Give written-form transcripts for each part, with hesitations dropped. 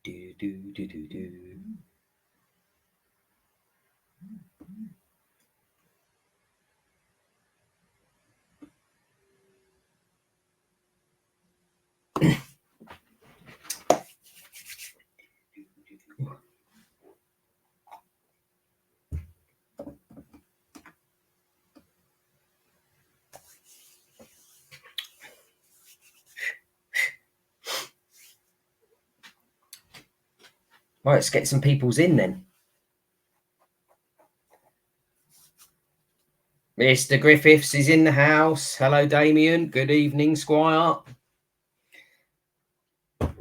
Do, do, do, do, do. Right, let's get some people's in then. Mr. Griffiths is in the house. Hello, Damien. Good evening, Squire.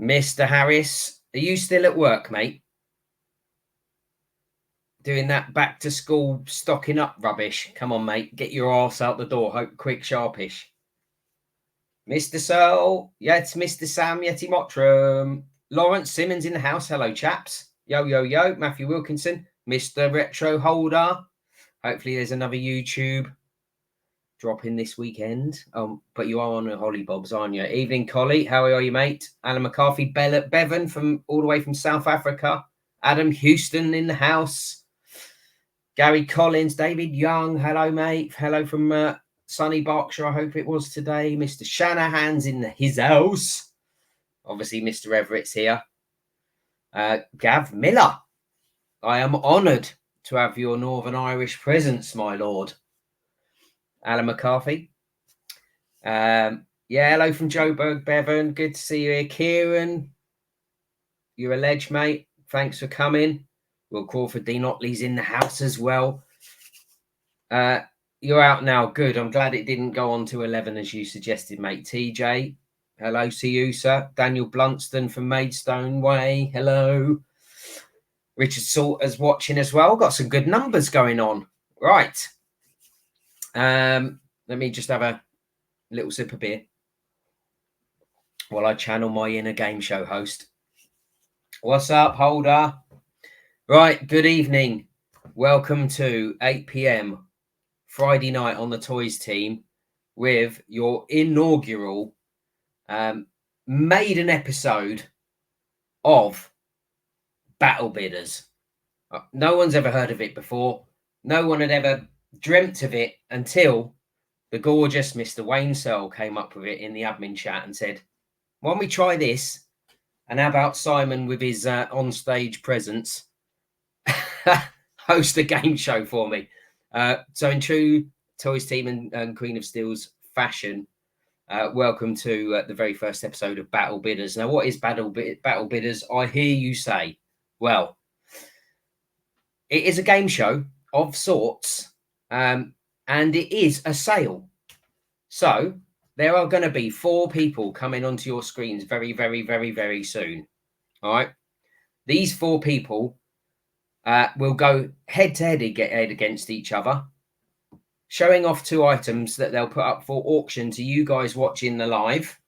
Mr. Harris, are you still at work, mate? Doing that back to school stocking up rubbish? Come on, mate. Get your arse out the door. Hope quick, sharpish. Mr. Searle, yes, Mr. Sam Yeti Mottram. Lawrence Simmons in the house. Hello, chaps. Yo, yo, yo. Matthew Wilkinson. Mr. Retro Holder. Hopefully there's another YouTube drop in this weekend. But you are on the Holly Bobs, aren't you? Evening, Collie. How are you, mate? Alan McCarthy, Bevan from all the way from South Africa. Adam Houston in the house. Gary Collins, David Young. Hello, mate. Hello from sunny Berkshire. I hope it was today. Mr. Shanahan's in his house. Obviously, Mr. Everett's here. Gav Miller. I am honoured to have your Northern Irish presence, my lord. Alan McCarthy. Yeah, hello from Joburg, Bevan. Good to see you here. Kieran, you're a ledge, mate. Thanks for coming. Will Crawford, Dean Otley's in the house as well. You're out now. Good. I'm glad it didn't go on to 11 as you suggested, mate. TJ, hello to you, sir. Daniel Blunston from Maidstone Way. Hello. Richard Salter's watching as well. Got some good numbers going on. Right. Let me just have a little sip of beer while I channel my inner game show host. What's up, Holder? Right, good evening. Welcome to 8 p.m. Friday night on the Toys team with your inaugural maiden episode of Battle Bidders. No one's ever heard of it before. No one had ever dreamt of it until the gorgeous Mr. Wayne Searle came up with it in the admin chat and said, why don't we try this? And how about Simon with his on-stage presence host a game show for me? So in true Toys team and Queen of Steel's fashion, welcome to the very first episode of Battle Bidders. Now, what is Battle Bidders? I hear you say. Well, it is a game show of sorts, and it is a sale. So there are going to be 4 people coming onto your screens very, very, very, very soon. All right. These 4 people will go head-to-head against each other, showing off 2 items that they'll put up for auction to you guys watching the live.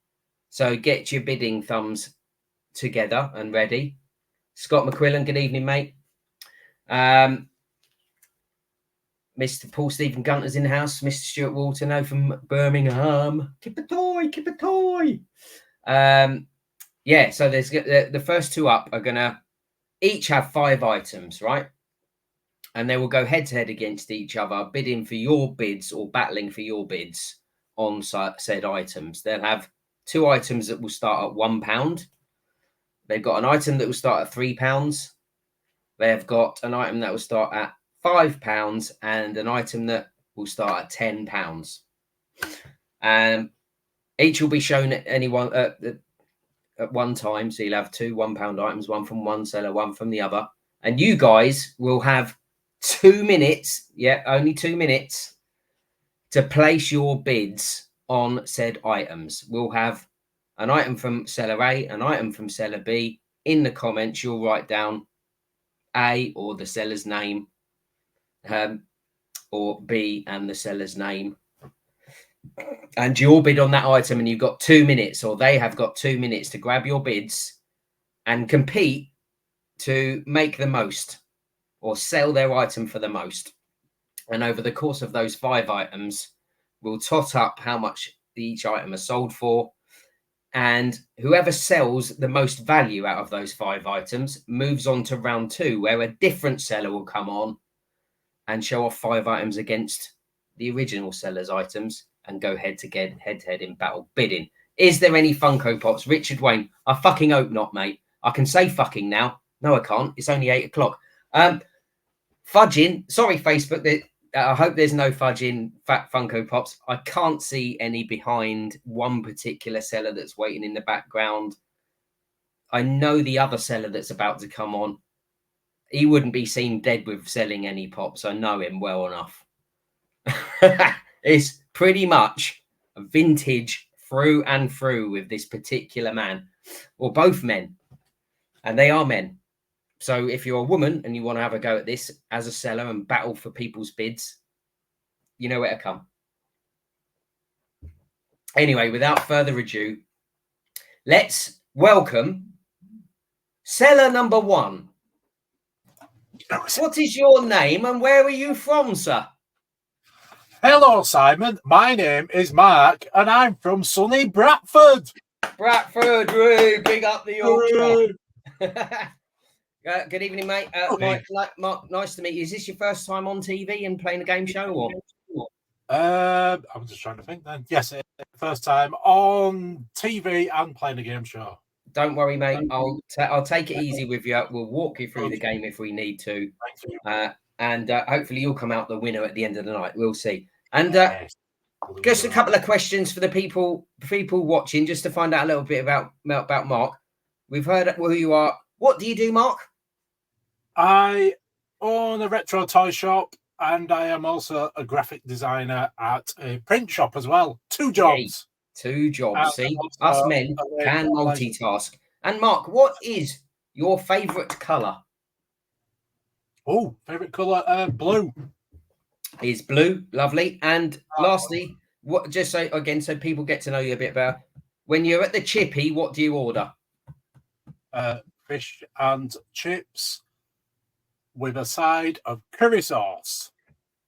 So get your bidding thumbs together and ready. Scott McQuillan, good evening, mate. Mr. Paul Stephen Gunter's in the house. Mr. Stuart Walton from Birmingham. Keep a toy, keep a toy. Yeah, so there's the first 2 up are going to each have 5 items, right? And they will go head-to-head against each other, bidding for your bids or battling for your bids on said items. They'll have 2 items that will start at £1. They've got an item that will start at £3. They've got an item that will start at £5 and an item that will start at £10. Each will be shown at anyone at one time. So you'll have 2 £1 items, one from one seller, one from the other. And you guys will have 2 minutes, only 2 minutes, to place your bids on said items. We'll have an item from seller A, an item from seller B. In the comments, you'll write down A or the seller's name, or B and the seller's name. And you'll bid on that item, and you've got 2 minutes, or they have got 2 minutes to grab your bids and compete to make the most or sell their item for the most. And over the course of those 5 items, we'll tot up how much each item is sold for. And whoever sells the most value out of those 5 items moves on to round 2, where a different seller will come on and show off 5 items against the original seller's items and go head to head in battle bidding. Is there any Funko Pops? Richard Wayne, I fucking hope not, mate. I can say fucking now. No, I can't. It's only 8 o'clock. Fudging. Sorry, Facebook. I hope there's no fudging fat Funko Pops. I can't see any behind one particular seller that's waiting in the background. I know the other seller that's about to come on. He wouldn't be seen dead with selling any pops. I know him well enough. It's pretty much a vintage through and through with this particular man, or both men, and they are men. So if you're a woman and you want to have a go at this as a seller and battle for people's bids, you know where to come. Anyway, without further ado, let's welcome seller number 1. What is your name and where are you from, sir? Hello, Simon. My name is Mark and I'm from sunny Bradford. Bradford, big up the Yorkshire. Good evening, mate. Mark, nice to meet you. Is this your first time on TV and playing a game show? Or? I'm just trying to think then. Yes, it's the first time on TV and playing a game show. Don't worry, mate. I'll take it easy with you. We'll walk you through the game if we need to. And hopefully you'll come out the winner at the end of the night. We'll see. And just a couple of questions for the people watching, just to find out a little bit about Mark. We've heard who you are. What do you do, Mark? I own a retro toy shop and I am also a graphic designer at a print shop as well. 2 jobs. 2 jobs. See, us men can multitask. And Mark, what is your favourite colour? Oh, favourite colour? Blue. Is blue. Lovely. And lastly, what? Just so again, so people get to know you a bit better. When you're at the chippy, what do you order? Fish and chips with a side of curry sauce.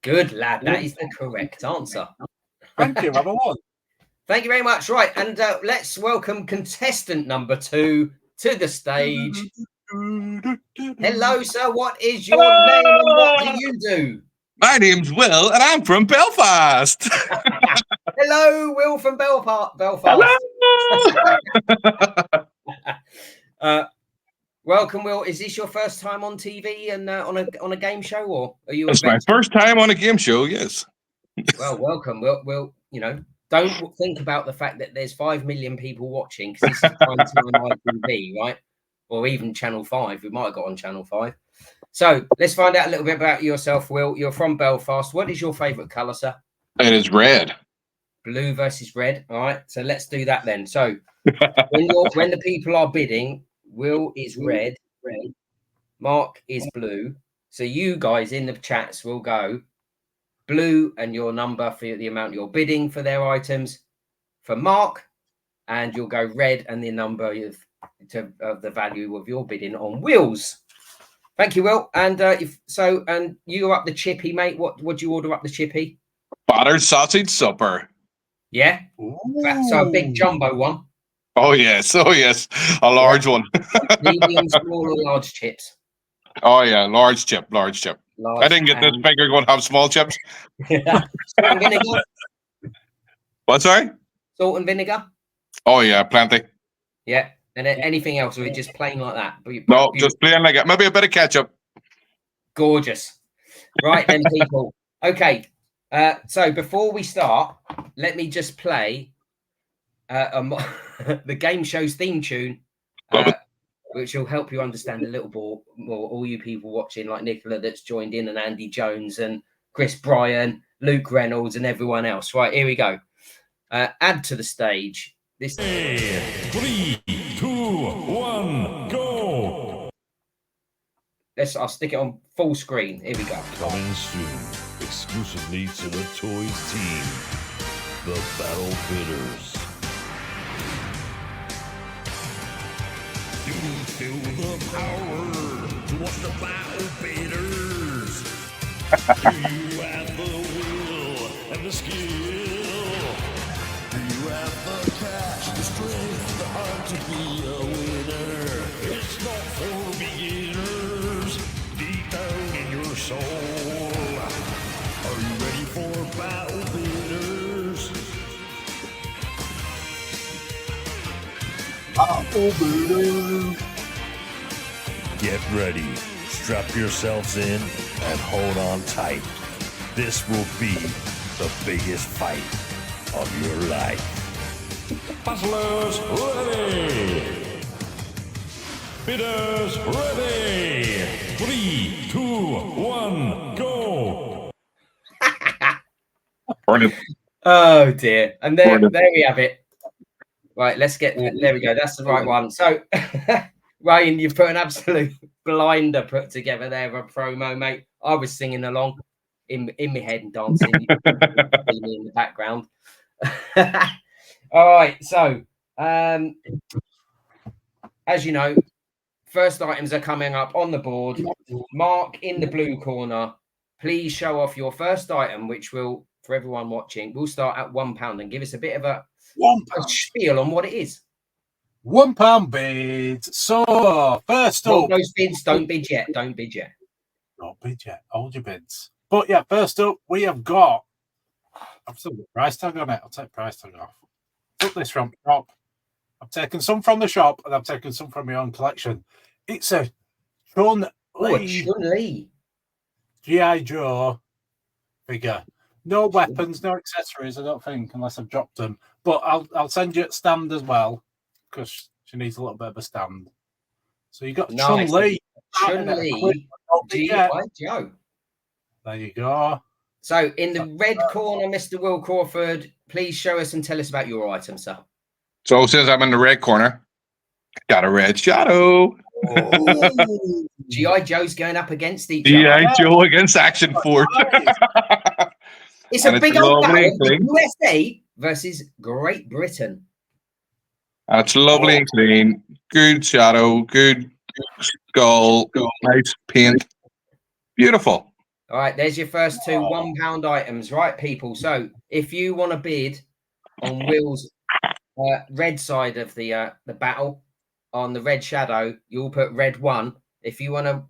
Good lad. That is the correct answer. Thank you. Have a one. Thank you very much. Right, and let's welcome contestant number 2 to the stage. Hello, sir. What is your name and what do you do? My name's Will, and I'm from Belfast. Hello, Will from Belfast. Hello. Welcome, Will. Is this your first time on TV and on a game show, or are you? It's my first time on a game show. Yes. Well, welcome. Will, don't think about the fact that there's 5 million people watching, because this is prime time on ITV, right? Or even Channel 5. We might have got on Channel 5. So let's find out a little bit about yourself, Will. You're from Belfast. What is your favourite colour, sir? It is red. Blue versus red. All right. So let's do that then. So when the people are bidding, Will is red. Mark is blue. So you guys in the chats will go blue and your number for the amount you're bidding for their items for Mark, and you'll go red and the number of the value of your bidding on Will's. Thank you, Will. And and you up the chippy, mate. What would you order up the chippy? Battered sausage supper. Yeah. So a big jumbo one. Oh yes, a large one. Medium, small, or large chips. Oh yeah, large chip. Large, I didn't get this bigger. Going to have small chips. Salt and vinegar. What? Sorry. Salt and vinegar. Oh yeah, plenty. Yeah. And then anything else, or just plain like that? No, just plain like it. Maybe a bit of ketchup. Gorgeous. Right then, people. Okay. So before we start, let me just play the game show's theme tune, which will help you understand a little more. All you people watching, like Nicola that's joined in, and Andy Jones and Chris Bryan, Luke Reynolds, and everyone else. Right, here we go. Add to the stage. This. 3, 2, 1, go! I'll stick it on full screen. Here we go. Coming soon, exclusively to the Toys team, the Battle Bidders. You feel the power to watch the Battle Bidders. Do you have the will and the skill? Do you have the cash, the strength, Battle Get ready, strap yourselves in, and hold on tight. This will be the biggest fight of your life. Battlers ready! Bidders ready! 3, 2, 1, go! Oh dear. And there Brilliant. we have it. Right, let's get there we go. That's the right one. So Ryan, you've put an absolute blinder put together there of a promo, mate. I was singing along in my head and dancing. You could see me in the background. All right, so as you know, first items are coming up on the board. Mark in the blue corner, please show off your first item, which will, for everyone watching, we'll start at £1 and give us a bit of a spiel on what it is. £1 bids. So, first Hold up. those bids, don't bid yet. Don't bid yet. Not bid yet. Hold your bids. But yeah, first up, we have got. I've still got price tag on it. I'll take price tag off. Took this from the shop. I've taken some from the shop and I've taken some from my own collection. It's a Chun-Li G.I. Joe figure. No weapons, no accessories, I don't think, unless I've dropped them. But I'll send you a stand as well, because she needs a little bit of a stand. So you got Nice. Chun-Li. G.I. Joe. There you go. So in the red corner, Mr. Will Crawford, please show us and tell us about your item, sir. So since I'm in the red corner, got a red shadow. G.I. Joe's going up against each G.I. other. Joe against Action Force. It's a big old lovely battle. thing. USA versus Great Britain. And it's lovely and clean. Good shadow, good skull, nice paint. Beautiful. All right, there's your first two £1 items, right, people? So if you want to bid on Will's red side of the battle on the red shadow, you'll put red 1. If you want to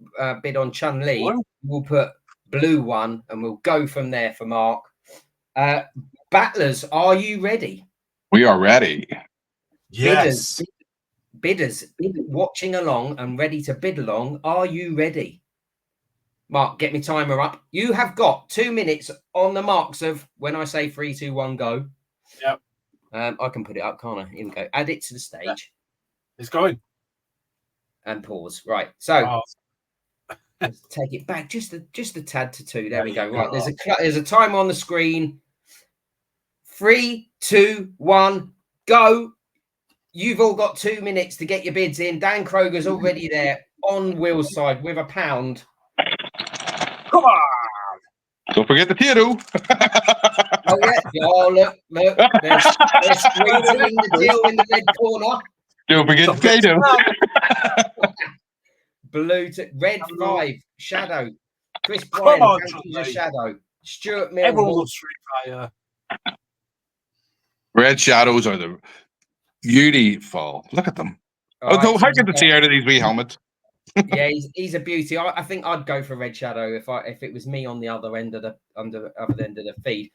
bid on Chun-Li, we'll put blue 1, and we'll go from there for Mark. Battlers, are you ready? We are ready. Yes. Bidders watching along and ready to bid along, are you ready? Mark, get me timer up. You have got 2 minutes on the marks of when I say 3, 2, 1, go. Yep. I can put it up, can't I? Here we go. Add it to the stage. It's going. And pause. Right. So let's take it back just a tad to 2. There we go. Right. There's a timer on the screen. 3, 2, 1, go. You've all got 2 minutes to get your bids in. Dan Kroger's already there on Will's side with £1. Come on. Don't forget the Theodore. Oh, yeah. Oh, look. They're squeezing the deal in the red corner. Don't forget the Theodore. Blue to red 5. Shadow. Chris Bryan. A shadow. Stuart Mill. Everyone loves Street Fighter. Red shadows are the beautiful. Look at them. Right, how can the see out of these wee helmets? Yeah, he's a beauty. I think I'd go for Red Shadow if it was me on the other end of the other end of the feed.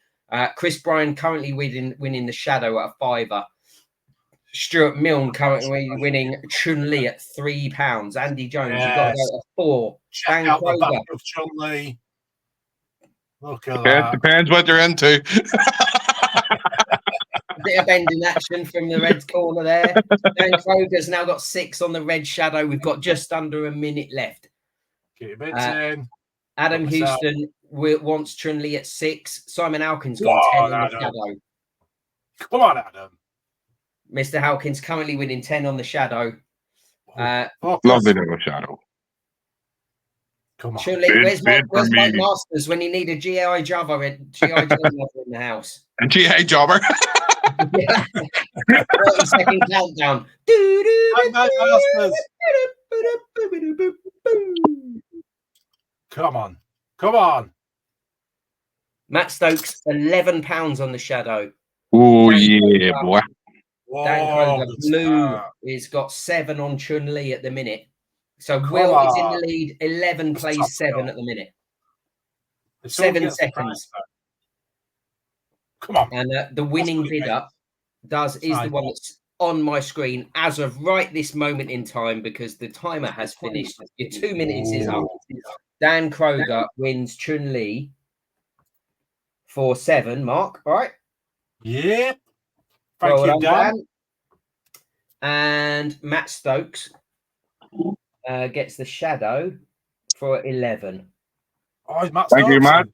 Chris Bryan currently winning the Shadow at a £5. Stuart Milne currently winning Chun-Li at £3. Andy Jones, you've got to go at 4. Check out the back of Chun-Li. Look at that. Depends what they're into. A bit of bending action from the red corner there. Dan Kroger's now got 6 on the Red Shadow. We've got just under a minute left. Get your bits in. Adam Houston wants Chun-Li at 6. Simon Alkin's got 10 on the Shadow. Come on, Adam. Mr. Halkins currently winning 10 on the Shadow. Lovely little shadow. Come on. Chun-Li, where's Mike Masters when you need a G.I. Joe in the house? A G.I. Jobber. 30-second countdown. Come on. Come on. Matt Stokes, £11 on the Shadow. Oh, yeah, boy. Dan Kroger, blue, has got 7 on Chun-Li at the minute. So Will is in the lead. 11 plays 7 at the minute. 7 seconds. Come on. And the winning bidder is the one that's on my screen as of right this moment in time because the timer has finished. Your 2 minutes is up. Dan Kroger wins Chun-Li for 7. Mark, all right? Yep. Thank Well you, done, Dan. And Matt Stokes gets the shadow for 11. Oh, Matt Thank you, Stokes Matt. in.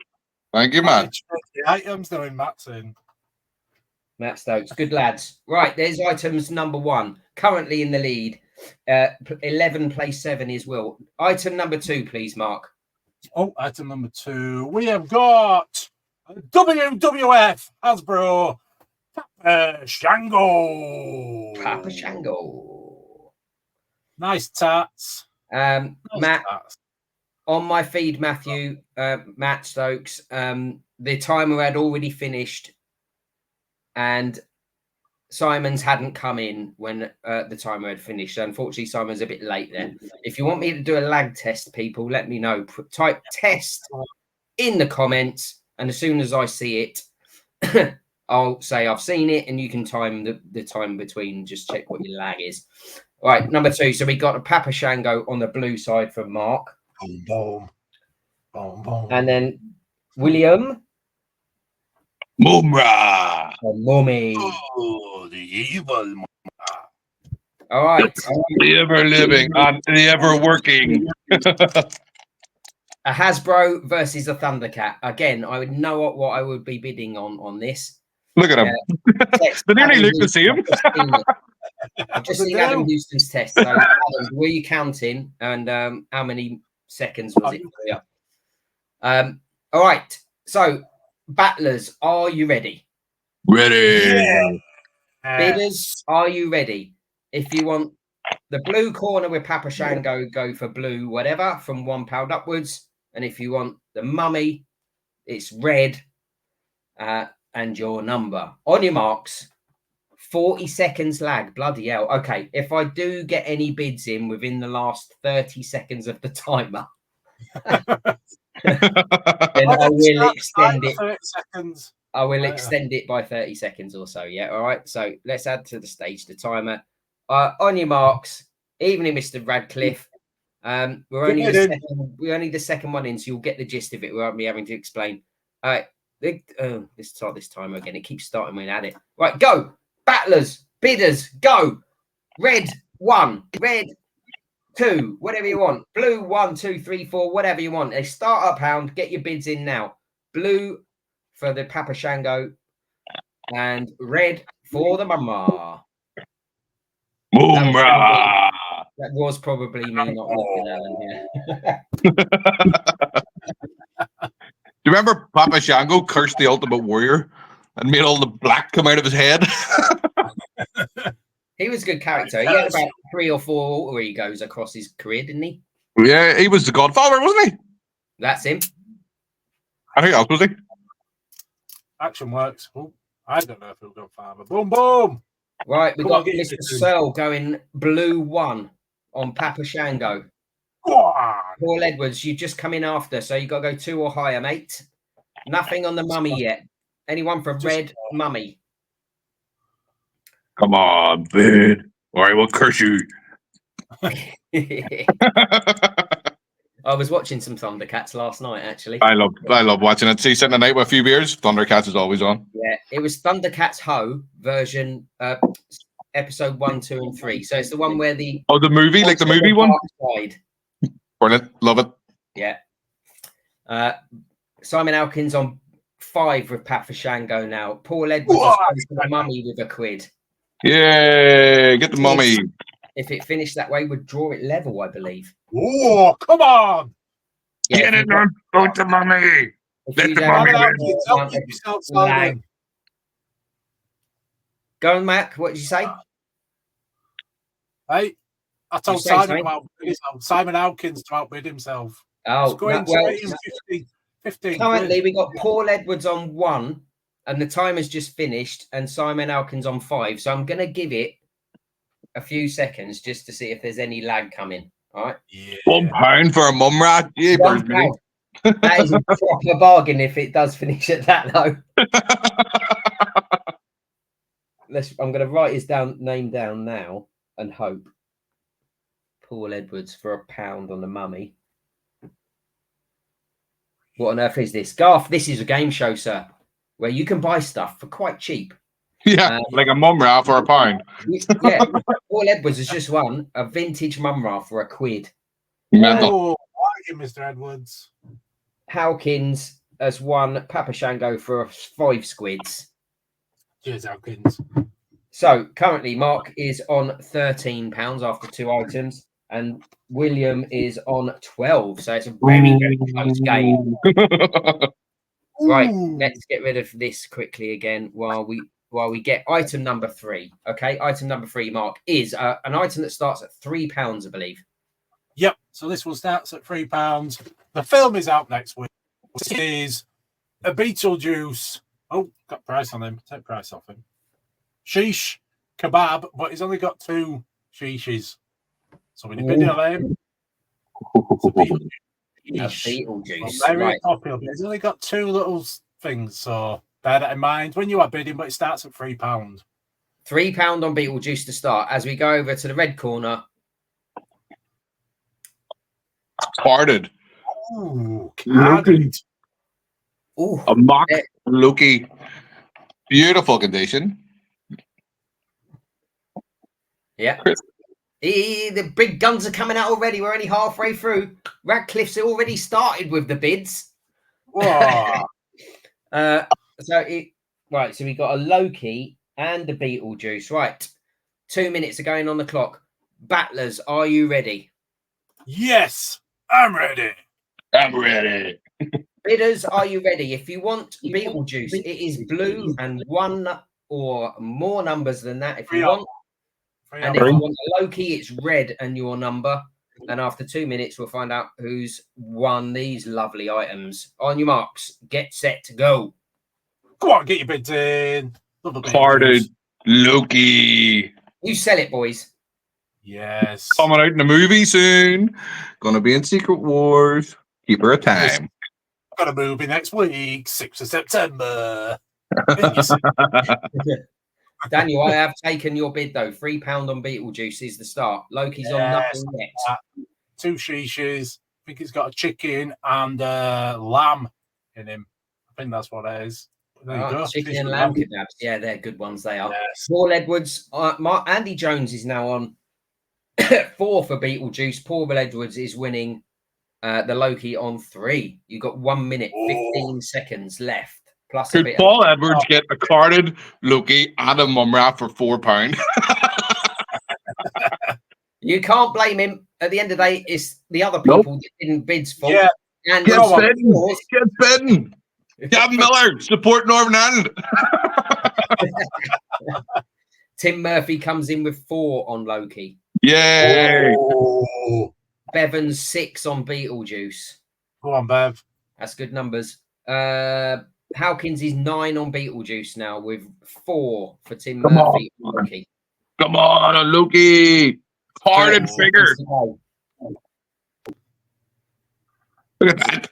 Thank you, Matt. The items doing Matt's in. Matt Stokes, good lads. Right, there's items number 1, currently in the lead. 11 plays 7 is Will. Item number 2, please, Mark. Oh, item number 2. We have got WWF Hasbro Shango. Papa Shango. Nice tats. Nice Matt, tats. on my feed, Matthew, Matt Stokes, the timer had already finished and Simon's hadn't come in when the timer had finished. So unfortunately, Simon's a bit late there. If you want me to do a lag test, people, let me know. Type test in the comments, and as soon as I see it, I'll say I've seen it, and you can time the time between. Just check what your lag is. All right, number 2. So we got a Papa Shango on the blue side from Mark. Boom, boom. Boom, boom. And then William. Mumra. Mummy. Oh, the evil. All right. The ever living and the ever working. A Hasbro versus a Thundercat. Again, I would know what I would be bidding on this. Look at him. They nearly look the same. I've just seen Adam Houston's test. So, Adam, were you counting? And how many seconds was it for you? All right. So, battlers, are you ready? Ready. Bidders, are you ready? If you want the blue corner with Papa Shango, go for blue, whatever, from £1 upwards. And if you want the mummy, it's red and your number. On your marks, 40 seconds lag. Bloody hell. Okay, if I do get any bids in within the last 30 seconds of the timer, then I will extend it. 30 seconds. I will extend it by 30 seconds or so. Yeah. All right. So let's add to the stage the timer. On your marks, evening, Mr. Radcliffe. We're only the second one in, so you'll get the gist of it without me having to explain. All right. Let's start this timer again. It keeps starting when I add it. Right, go. Battlers, bidders, go. Red 1, red 2, whatever you want. Blue 1, 2, 3, 4, whatever you want. A starter pound. Get your bids in now. Blue for the Papa Shango and red for the Mama. Mumra. That was probably me not looking, Alan. Yeah. Do you remember Papa Shango cursed the Ultimate Warrior and made all the black come out of his head? He was a good character. He had about 3 or 4 alter egos across his career, didn't he? Yeah, he was the Godfather, wasn't he? That's him. I think else was he? Action works. Oh, I don't know if he'll go far, but boom, boom. Right, we've Come on, got get Mr. it. Searle going blue 1 on Papa Shango. Go on. Paul Edwards, you just come in after, so you got to go 2 or higher, mate. Nothing on the mummy yet. Anyone for red mummy? Come on, bid, or I will curse you. I was watching some Thundercats last night, actually. I love watching it. See, sitting at night with a few beers, Thundercats is always on. Yeah, it was Thundercats Ho version, episode 1, 2, and 3. So it's the one where the movie, like the movie one. Side. Brilliant, love it. Yeah. Simon Alkins on 5 with Papa Shango now. Paul Edwards has gone for the mummy with a quid. Yay! Get the mummy. If it finished that way, would draw it level, I believe. Oh, come on! Yeah, Get it done. Go to mummy. Let the mummy win. Go on, Mac. What did you say? Hey, I told say Simon something? about Simon Alkins to outbid himself. Oh, Going well, straight in 15 currently quid. we got Paul Edwards on 1, and the time has just finished, and Simon Alkins on 5. So I'm going to give it a few seconds just to see if there's any lag coming. All right. Yeah. £1 for a mum rat. Yeah, £1. That is a proper bargain if it does finish at that, though. I'm going to write his name down now and hope. Paul Edwards for £1 on the mummy. What on earth is this? Garth, this is a game show, sir, where you can buy stuff for quite cheap. Yeah, like a mum wrap for £1. Yeah, Paul Edwards has just won a vintage mum wrap for £1. Mental. Oh, thank you, Mr. Edwards. Howkins has won Papa Shango for 5 squids. Cheers, Hawkins. So currently, Mark is on £13 after 2 items, and William is on 12. So it's a very, very close game. Right, let's get rid of this quickly again while we get item number 3. Okay, item number 3, Mark, is an item that starts at £3, I believe. Yep. So this one starts at £3. The film is out next week. It is a Beetlejuice. Oh, got price on him. Take price off him. Sheesh kebab, but he's only got 2 sheeshes. So in a video name, it's a Beetlejuice. Beetlejuice. Very Right. popular. But he's only got 2 little things, so bear that in mind when you are bidding. But it starts at £3. £3 on Beetlejuice to start. As we go over to the red corner. Parted. Ooh, Loki. Oh, A mock Loki. Beautiful condition. yeah. The big guns are coming out already. We're only halfway through. Radcliffe's already started with the bids. Whoa. So we got a Loki and a Beetlejuice. Right. 2 minutes are going on the clock. Battlers, are you ready? Yes, I'm ready. I'm ready. Bidders, are you ready? If you want Beetlejuice, it is blue and 1 or more numbers than that. If you want, and if you want a Loki, it's red and your number. And after 2 minutes, we'll find out who's won these lovely items. On your marks, get set to go. Go on, get your bids in. Parted Loki. You sell it, boys. Yes. Coming out in the movie soon. Gonna be in Secret Wars. Keep her a time. Got a movie next week, 6th of September. Daniel, I have taken your bid though. £3 on Beetlejuice is the start. Loki's on nothing yet. 2 sheeshes. I think he's got a chicken and a lamb in him. I think that's what it is. There you go. Chicken and lamb kebabs. Yeah, they're good ones. They are. Yes. Paul Edwards. Andy Jones is now on 4 for Beetlejuice. Paul Edwards is winning the Loki on 3. You got 1 minute, 15 seconds left. Plus a Could bit. Paul Edwards get a carded Loki and a mum wrap for £4? You can't blame him. At the end of the day, it's the other people that didn't bid's fault. Yeah. And Get bidding. Gavin Miller, support Northern Ireland. Tim Murphy comes in with 4 on Loki. Yay. Oh. Bevan's 6 on Beetlejuice. Go on, Bev. That's good numbers. Howkins is 9 on Beetlejuice now with 4 for Tim Murphy on Loki. Come on, Loki. Parted figure. Look at that.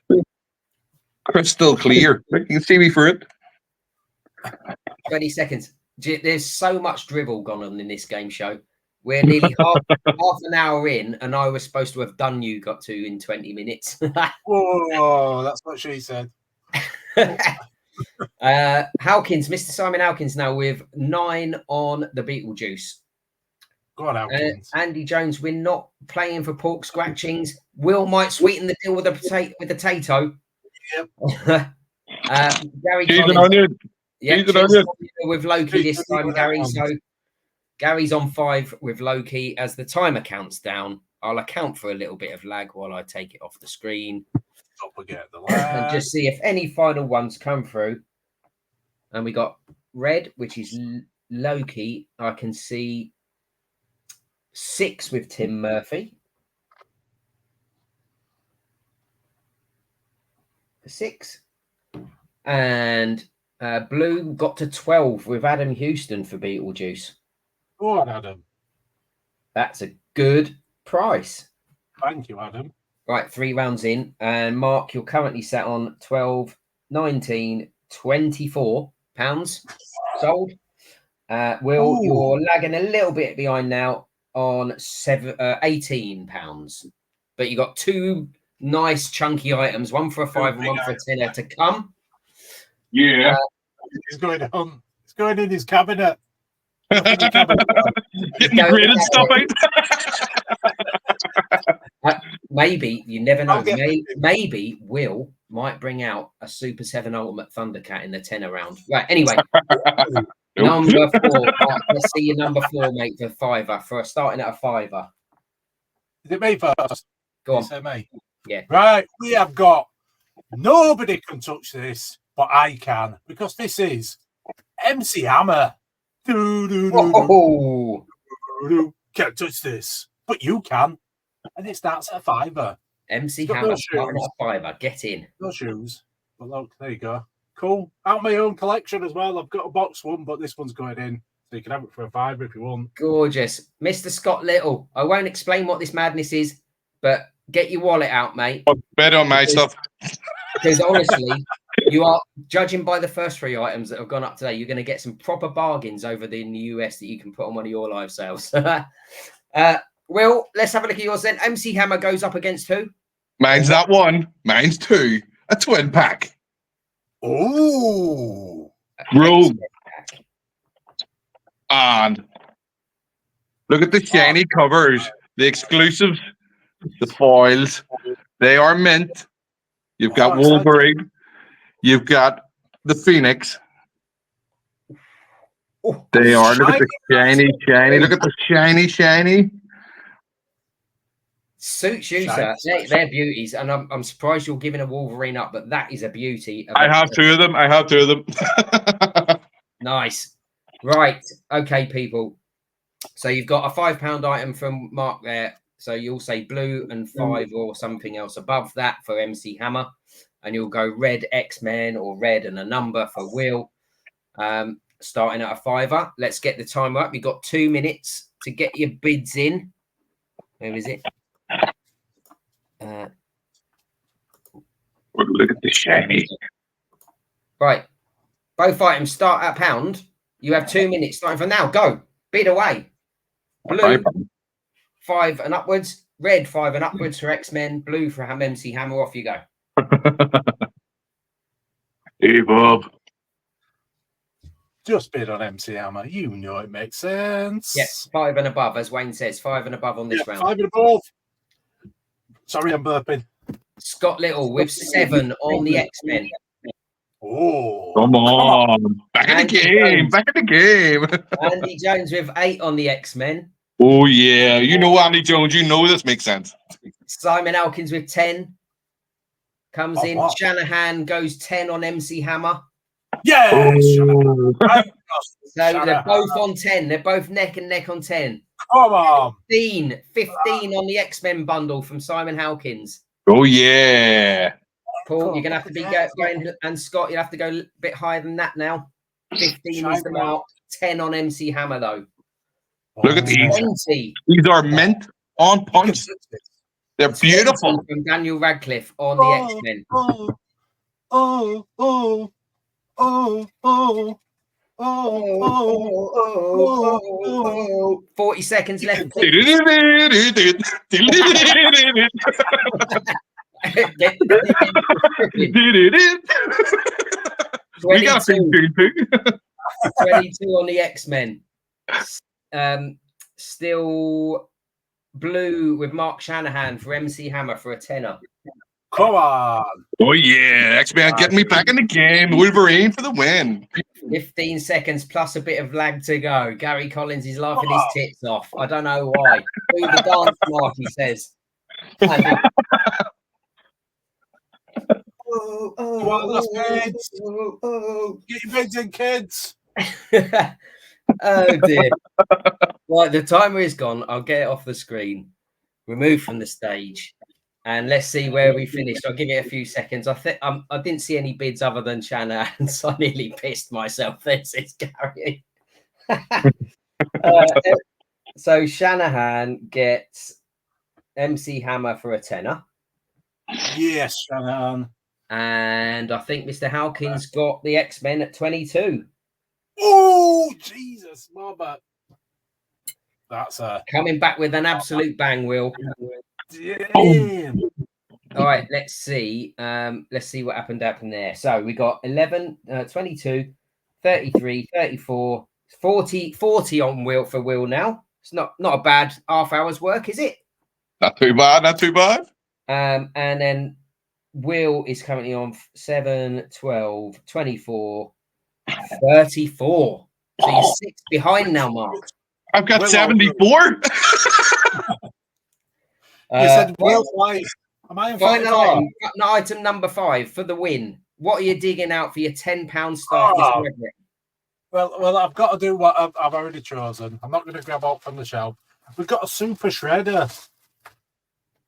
Crystal clear. You can see me for it. 20 seconds. There's so much drivel gone on in this game show. We're nearly half an hour in, and I was supposed to have done you got to in 20 minutes. Whoa, that's what she said. Howkins, Mr. Simon Howkins now with 9 on the Beetlejuice. Go on, Howkins. Andy Jones, we're not playing for pork scratchings. Will might sweeten the deal with the potato. Yep. Gary Cheese and Collins, onion. yeah, Cheese and onion. with Loki Cheese this and time, onion Gary. with that So one. Gary's on 5 with Loki. As the timer counts down, I'll account for a little bit of lag while I take it off the screen. Don't forget the And lag. just see if any final ones come through. And we got red, which is Loki. I can see 6 with Tim Murphy. 6. And blue got to 12 with Adam Houston for Beetlejuice. Go on, Adam. That's a good price. Thank you, Adam. Right, 3 rounds in. And Mark, you're currently set on 12, 19, 24 pounds sold. Will, Ooh. you're lagging a little bit behind now on £18. But you got two nice chunky items, one for a five and one for a tenner to come. Yeah. He's going on. He's going in his cabinet. Look in the cabinet. Getting the graded stuff out. Maybe, you never know. I'll get Maybe Will might bring out a Super 7 Ultimate Thundercat in the 10 round. Right, anyway. Number 4. Right, let's see your number 4, mate, for fiver. For starting at a fiver. Is it me first? Go on. Say me. Yeah. Right, we have got nobody can touch this, but I can, because this is MC Hammer. Whoa. Can't touch this, but you can. And it starts at a fiver. MC got Hammer no starting at shoes. a fiver. Get in. No shoes. But look, there you go. Cool. Out my own collection as well. I've got a box one, but this one's going in. So you can have it for a fiver if you want. Gorgeous. Mr. Scott Little. I won't explain what this madness is, but get your wallet out, mate. Bet on my stuff. Because honestly, you are judging by the first 3 items that have gone up today, you're going to get some proper bargains over in the US that you can put on one of your live sales. Will, let's have a look at yours then. MC Hammer goes up against who? Mine's not 1. Mine's 2. A twin pack. Oh. Rogue. And look at the shiny covers, the exclusives, the foils. They are mint. You've got Wolverine. You've got the Phoenix. They are. Look at the shiny. Look at the shiny. Suits you, sir. They're beauties, and I'm surprised you're giving a Wolverine up, but that is a beauty. I have 2 of them. Nice. Right. Okay, people. So you've got a £5 item from Mark there. So you'll say blue and 5 or something else above that for MC Hammer. And you'll go red X-Men or red and a number for Will. Starting at a fiver. Let's get the timer up. You've got 2 minutes to get your bids in. Where is it? Look at the shiny. Right. Both items start at £1. You have 2 minutes starting from now. Go. Bid away. Blue, 5 and upwards. Red, 5 and upwards for X-Men. Blue for MC Hammer. Off you go. Hey, Bob. Just bid on MC Hammer. You know it makes sense. Yes, 5 and above, as Wayne says. 5 and above on this round. 5 and above. Sorry, I'm burping. Scott Little with 7 on the X-Men. Oh, come on. Back in the game. Andy Jones with 8 on the X-Men. Oh, yeah. You know Andy Jones. You know this makes sense. Simon Elkins with 10. Comes in. Wow. Shanahan goes 10 on MC Hammer. yes. Oh. So they're both on 10. They're both neck and neck on 10. Come on. 15 on the X-Men bundle from Simon Halkins. Oh, yeah. Paul, you're going to have to be going, and Scott, you have to go a bit higher than that now. 15 is the mark. 10 on MC Hammer, though. Look at these. 20. These are mint on punch. They're beautiful. From Daniel Radcliffe on the X-Men. 40 seconds left. We got a big 22 on the X-Men. Still blue with Mark Shanahan for MC Hammer for a tenner. Come on. Oh, yeah. X-Men getting me back in the game. Wolverine for the win. 15 seconds plus a bit of lag to go. Gary Collins is laughing his tits off. I don't know why. Do the dance, Mark, he says. Get your bids in, kids. Oh, dear. Right, the timer is gone. I'll get it off the screen. Removed from the stage. And let's see where we finished. I'll give it a few seconds. I think I didn't see any bids other than Shanahan, so I nearly pissed myself. There says Gary. So Shanahan gets MC Hammer for a tenner. Yes, Shanahan. And I think Mr. Halkins got the X-Men at 22. Oh, Jesus, my bad. That's a Coming back with an absolute bang, Will. damn. All right, let's see. Let's see what happened there. So we got 11, 22, 33, 34, 40, 40 on Will for Will now. It's not a bad half hour's work, is it? Not too bad, not too bad. And then Will is currently on 7, 12, 24, 34. So you're 6 behind now, Mark. I've got Will 74. You said Will, Will twice. Am I in final 44? item number 5 for the win. What are you digging out for your £10 start, Mr. Everett? Well, I've got to do what I've already chosen. I'm not going to grab out from the shelf. We've got a super shredder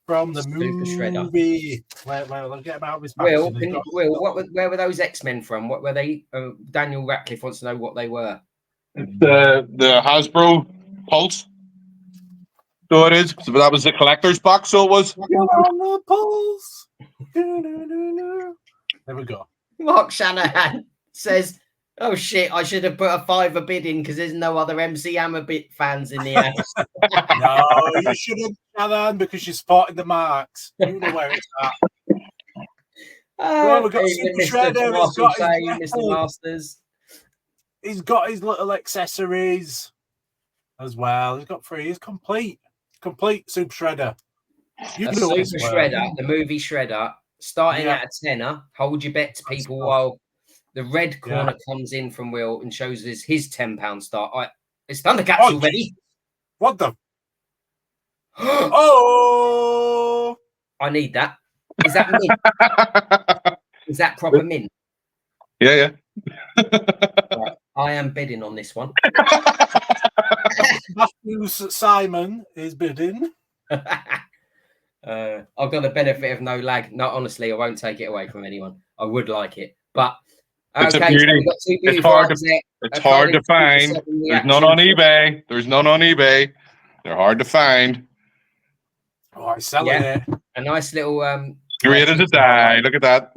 from the Super movie. Wait, I'll get him out of his Will, packaging. where were those X-Men from? What were they? Daniel Radcliffe wants to know what they were. The Hasbro Pulse. So it is. So that was the collector's box. So it was. You're on the pulse. There we go. Mark Shanahan says, "Oh shit, I should have put a £5 bid in because there's no other MC Hammer bit fans in the house." No, you shouldn't, Alan, because you're spotting the marks. You know where it's at. Well, we've got Even Super Mr. Shredder. Marshall Payne, Mr. Masters. He's got his little accessories as well. He's got 3. He's complete Super Shredder. You A can do Super this well. Shredder, the movie Shredder, starting Yeah. at a tenner. Hold your bet to people while the red corner comes in from Will and shows us his £10 start. It's Thundercats already. What the? Oh! I need that. Is that mint? Is that proper mint? Yeah. Right. I am bidding on this one. Matthew Simon is bidding. I've got the benefit of no lag. No, honestly, I won't take it away from anyone. I would like it, but It's a okay. beauty. So we've got 2 It's beautiful hard items there. It's hard to find. There's none on eBay. They're hard to find. Oh, he's selling it. A nice little Great as a die. Look at that.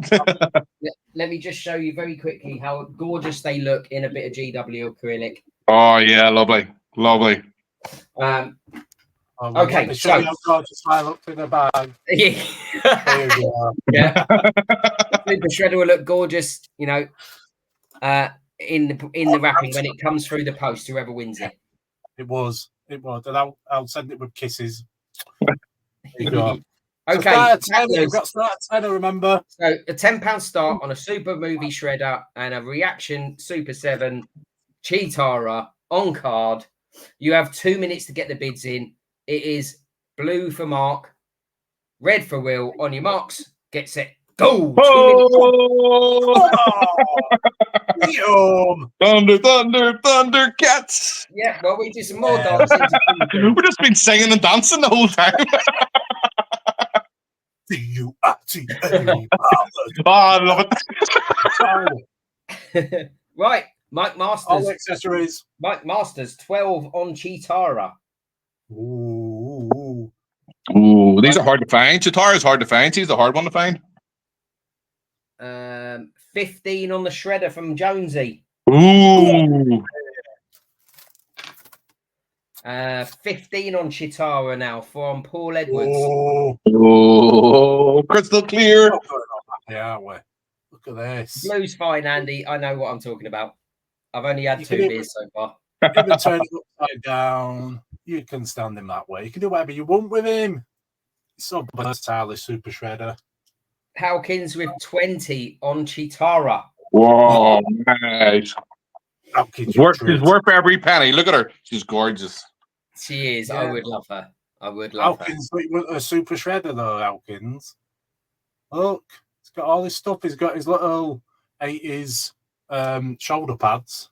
Let me just show you very quickly how gorgeous they look in a bit of GW acrylic. Oh yeah, lovely. Okay, so I'll just file up to the bag. Yeah. There you go. Yeah. Super Shredder will look gorgeous, you know, in the wrapping when it comes through the post. Whoever wins it. It was, and I'll send it with kisses. There you go. Okay, we've got start at 10, remember. So a £10 start on a Super Movie Shredder and a Reaction Super 7 Cheetara on card. You have 2 minutes to get the bids in. It is blue for Mark, red for Will. On your marks, get set, go! 2 minutes. Thunder, cats. Yeah, well, we do some more dancing. We've just been singing and dancing the whole time. I love it. Right, Mike Masters. All accessories. Mike Masters, 12 on Cheetara. Ooh, these are hard to find. Cheetara is hard to find. She's the hard one to find. 15 on the Shredder from Jonesy. Ooh. 15 on Cheetara now from Paul Edwards. Oh, crystal clear. Yeah, look at this. Blue's fine, Andy. I know what I'm talking about. I've only had 2 beers so far. Even turn it upside down. You can stand him that way. You can do whatever you want with him. He's so versatile, this Super Shredder. Hawkins with 20 on Cheetara. Whoa, nice. She's worth every penny. Look at her. She's gorgeous. She is. Yeah. I would love her. Hawkins, a Super Shredder, though, Hawkins. Look, he's got all this stuff. He's got his little 80s shoulder pads.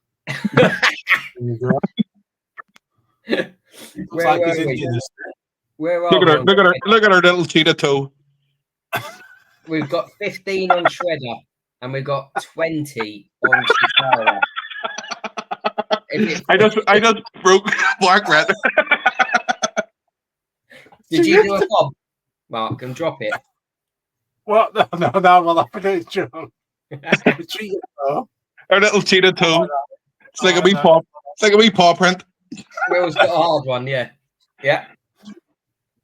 Where are Look at her little cheetah toe. We've got 15 on Shredder and we've got 20 on Cheetara. I just broke Black Red. Did you do a bob, Mark, and drop it? What? No, well, I forget it's joke. Her little cheetah toe. It's like a wee paw. It's like a wee paw print. Will's got a hard one, yeah. Yeah.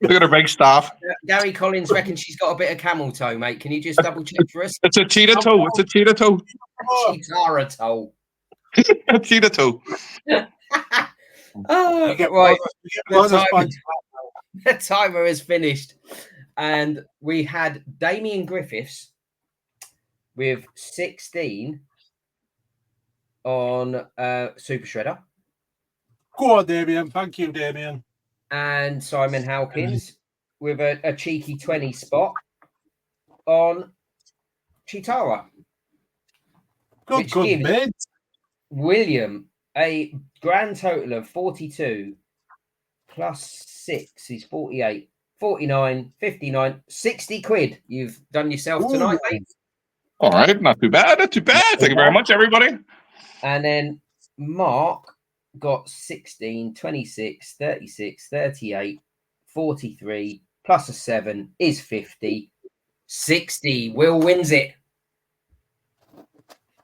Look at her big staff. Gary Collins reckons she's got a bit of camel toe, mate. Can you just double check for us? It's a cheetah toe. It's a cheetah toe. Cheetara toe. A cheetah toe. Oh, You get right. bonus points. The timer is finished. And we had Damien Griffiths with 16 on Super Shredder. Go on, Damien. Thank you, Damien. And Simon Hawkins with a cheeky 20 spot on Chitara. Good gives mate. William a grand total of 42 plus 6 is 48, 49, 59, 60 quid you've done yourself tonight, mate. All right, not too bad. Not too bad. Thank you very much, everybody. And then Mark got 16, 26, 36, 38, 43, plus a 7 is 50. 60. Will wins it.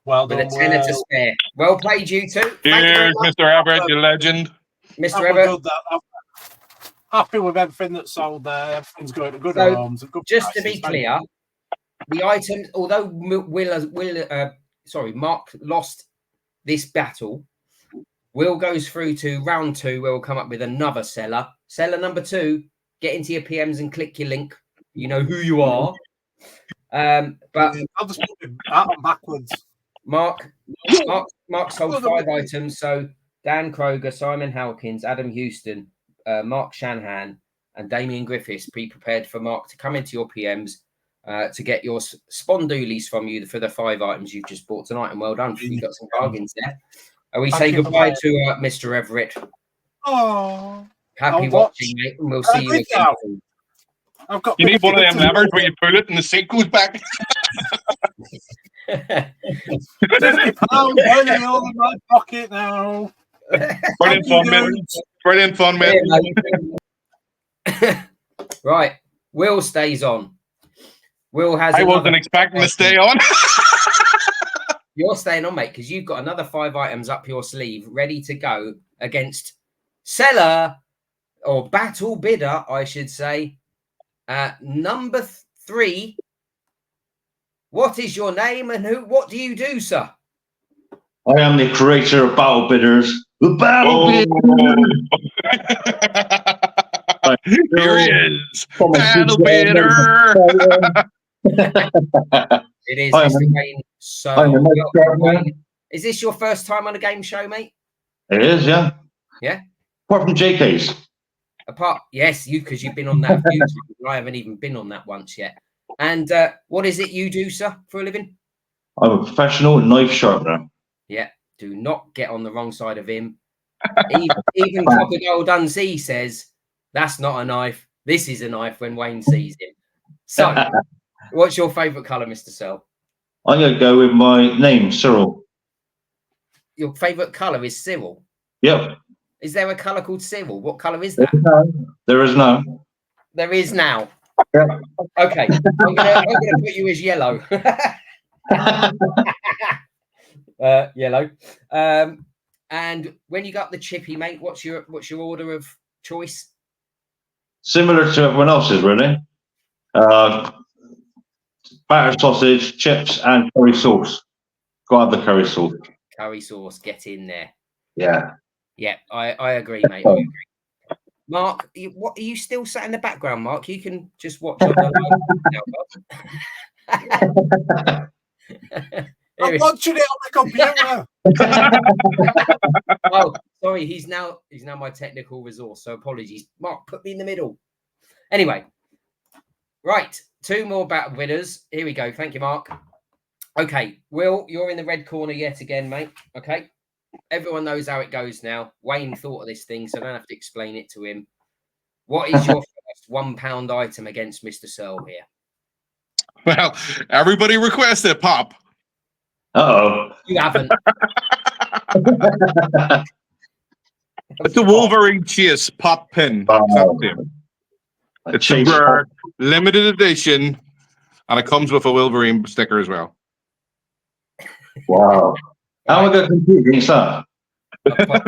Well With done, a tenner to spare. Well played, you two. Thank you very Cheers, much. Mr. Everett, you legend. Mr. Everett. I'm happy with everything that's sold there. Everything's going to good So, homes. Good just to prices. be clear, the items, although Mark lost this battle, Will goes through to round 2 where we'll come up with another seller. Seller number 2, get into your PMs and click your link. You know who you are. But I'll just put it out and backwards. Mark sold 5 items. So Dan Kroger, Simon Hawkins, Adam Houston, Mark Shanahan, and Damien Griffiths. Be prepared for Mark to come into your PMs to get your spondoolies from you for the 5 items you've just bought tonight. And well done. You got some bargains there. We say goodbye to Mr. Everett. Oh, Happy watching, mate. And we'll see you again. I've got You need one of them levers where you pull it and the seat goes back. £50 only all in my pocket now. Brilliant fun, mate. Brilliant fun, mate. Right. Will stays on. Will has. I wasn't expecting to stay on. You're staying on, mate, because you've got another 5 items up your sleeve ready to go against seller or battle bidder, I should say. Number 3. What is your name and what do you do, sir? I am the creator of Battle Bidders. The Battle Bidders! Here he is. Battle Bidder! It is, Mr. Wayne. So, Wayne, is this your first time on a game show, mate? It is, yeah. Yeah? Apart from JK's. Yes, because you've been on that few times. I haven't even been on that once yet. And what is it you do, sir, for a living? I'm a professional knife sharpener. Yeah, do not get on the wrong side of him. Even Crocodile Dundee says, that's not a knife. This is a knife when Wayne sees him. So, what's your favourite colour, Mr. Searle? I'm going to go with my name, Cyril. Your favourite colour is Cyril? Yep. Is there a colour called Cyril? What colour is that? There is no. There is now. Yeah. Okay, I'm gonna put you as yellow. Yellow. And when you got the chippy, mate, what's your order of choice? Similar to everyone else's, really. Battered sausage, chips, and curry sauce. Go have the curry sauce. Curry sauce, get in there. Yeah. Yeah, I agree, mate. I agree. Mark, what are you still sat in the background, Mark? You can just watch on the live. I'm watching it on the computer. Oh, sorry, he's now my technical resource, so apologies. Mark, put me in the middle. Anyway, right, 2 more battle winners. Here we go. Thank you, Mark. Okay, Will, you're in the red corner yet again, mate. Okay. Everyone knows how it goes now. Wayne thought of this thing, so I don't have to explain it to him. What is your first £1 item against Mr. Searle here? Well, everybody requested Pop. Uh-oh. You haven't. It's a Wolverine Chase Pop pin. It's a rare, limited edition, and it comes with a Wolverine sticker as well. Wow. How am I going to compete against that? A pop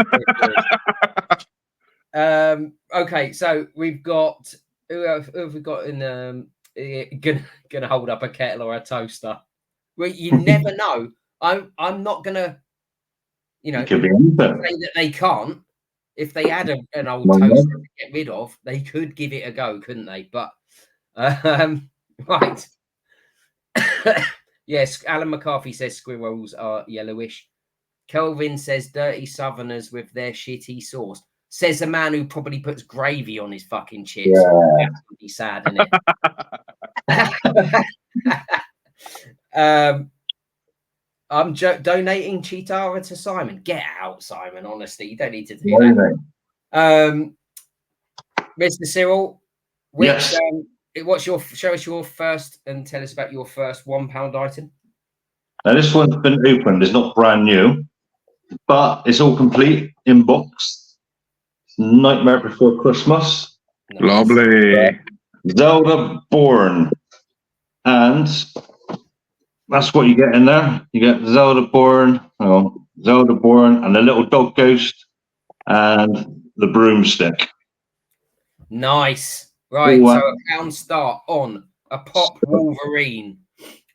okay, so we've got who have we got in gonna hold up a kettle or a toaster? Well, you never know. I'm not gonna, you know, It could be anything. say that they can't. If they had an old Why not? toaster to get rid of, they could give it a go, couldn't they? But right. Yes, Alan McCarthy says squirrels are yellowish. Kelvin says dirty southerners with their shitty sauce. Says the man who probably puts gravy on his fucking chips. Yeah. That's gonna be sad, isn't it? I'm donating Chitara to Simon. Get out, Simon. Honestly, you don't need to do that. Mr. Cyril, Yes. what's your show us your first and tell us about your first £1 item? Now this one's been opened. It's not brand new, but it's all complete in box. Nightmare Before Christmas. Nice. Lovely. Zelda Born, and that's what you get in there. You get Zelda Born, Zelda Born, and the little dog ghost, and the broomstick. Nice. Right. Ooh, So a pound start on a pop Wolverine.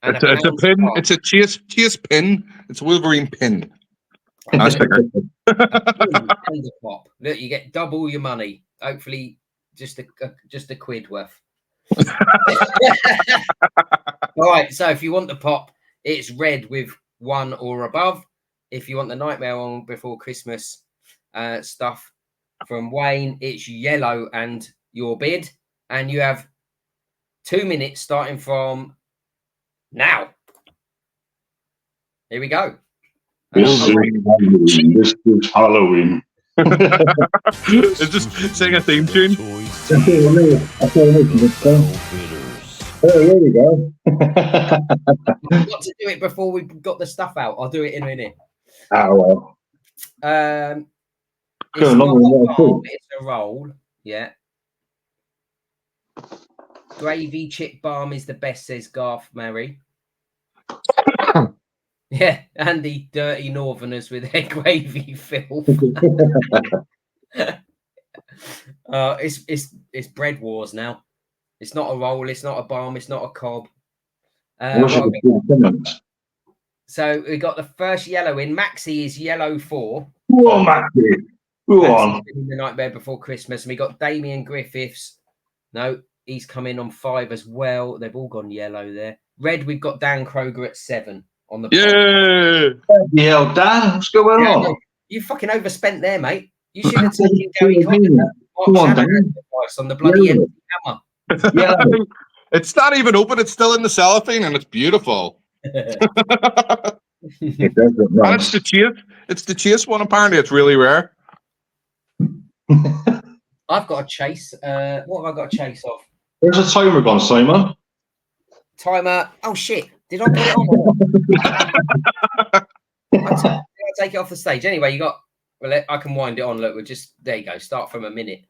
And It's a pin. It's a chase pin. It's a Wolverine pin. Nice sticker. and a pop. Look, you get double your money. Hopefully, just a quid worth. All right. So if you want the pop, it's red with 1 or above. If you want the Nightmare on Before Christmas stuff from Wayne, it's yellow and your bid. And you have 2 minutes starting from now. Here we go. This is Halloween. It's just sing a theme tune. Oh, there we go. I've got to do it before we've got the stuff out. I'll do it in a minute. Well. It's not a roll, it's a roll. Yeah. Gravy chip balm is the best, says Garth Mary. Yeah, and the dirty northerners with their gravy filth. It's bread wars now. It's not a roll, it's not a balm, it's not a cob. So we got the first yellow in. Maxi is yellow 4. Go on, Maxi. Go on. The Nightmare Before Christmas. And we got Damien Griffiths. No, he's come in on 5 as well. They've all gone yellow there. Red, we've got Dan Kroger at 7 on the Yeah, Dan, what's going on? No, you fucking overspent there, mate. You should have taken Gary Cotton on the bloody empty hammer. Yeah. It's not even open. It's still in the cellophane, and it's beautiful. It does look And nice. it's the chase one. Apparently, it's really rare. I've got a chase. What have I got a chase of? Where's the timer gone, Simon? Timer. Oh shit! Did I put it on? I'll take it off the stage. Anyway, you got. Well, I can wind it on. Look, we're just there. You go. Start from a minute.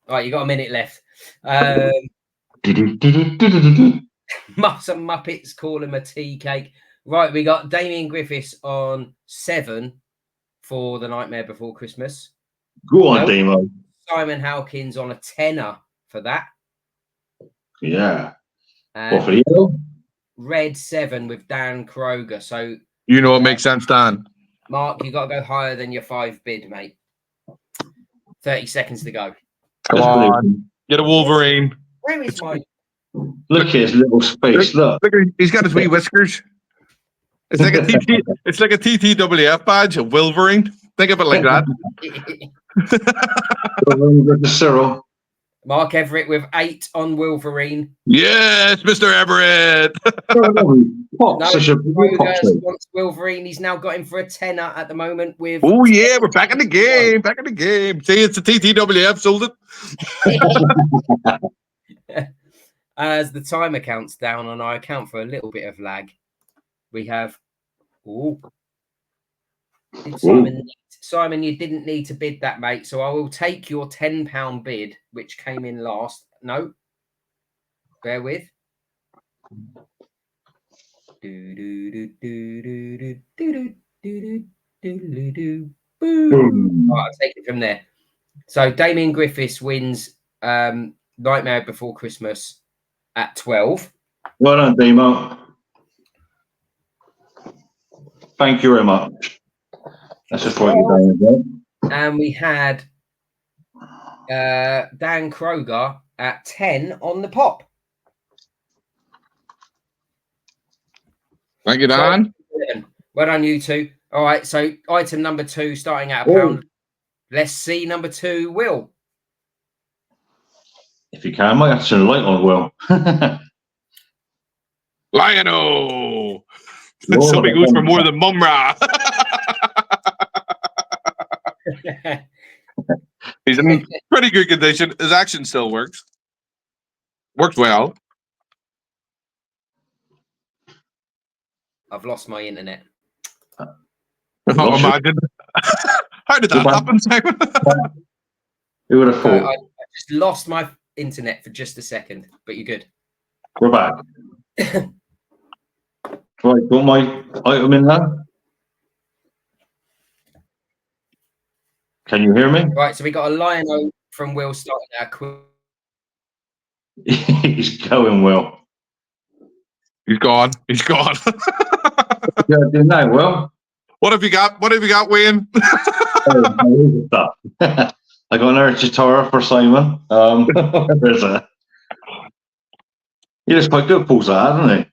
All right, you got a minute left. Some Muppets call him a tea cake. Right, we got Damien Griffiths on 7 for the Nightmare Before Christmas. Go on, Damo. Simon Hawkins on a tenner for that. Yeah. And What for you? Red 7 with Dan Kroger. So You know it makes sense, Dan. Mark, you got to go higher than your 5 bid, mate. 30 seconds to go. Come on, get a Wolverine. Where is my? Look at his little space. Look. He's got his wee whiskers. It's like a TT. It's like a TTWF badge, a Wolverine. Think of it like that. Cyril. Mark Everett with 8 on Wolverine. Yes, Mr. Everett. Wants Wolverine. He's now got him for a tenner at the moment. With Oh yeah, we're back in the game. Back in the game. See, it's a TTWF. Sold it. As the timer counts down, and I account for a little bit of lag, we have. Simon, you didn't need to bid that, mate. So I will take your £10 bid, which came in last. No, bear with. Boom. Boom. Right, I'll take it from there. So Damien Griffiths wins Nightmare Before Christmas at 12. Well done, Demo. Thank you very much. Let's just write you down again. And we had Dan Kroger at 10 on the pop. Thank you, Don. Well done, you two. All right, so item number 2 starting at £1. Let's see number 2, Will. If you can, I might have to turn the light on, Will. Lion-O! Somebody goes for more than Mumra. He's in pretty good condition. His action still works. Works well. I've lost my internet. Oh, imagine. How did that happen, Simon? Who would have So thought? I just lost my internet for just a second, but you're good. We're back. Right, got my item in there? Can you hear me? Right, so we got a Lion-O from Will starting our quiz. He's going, Will. He's gone. He's gone. Yeah, I do now, Will. What have you got? What have you got, Wayne? Stuff. I got an Architara for Simon. There's a. He looks quite good, pulls that, doesn't he?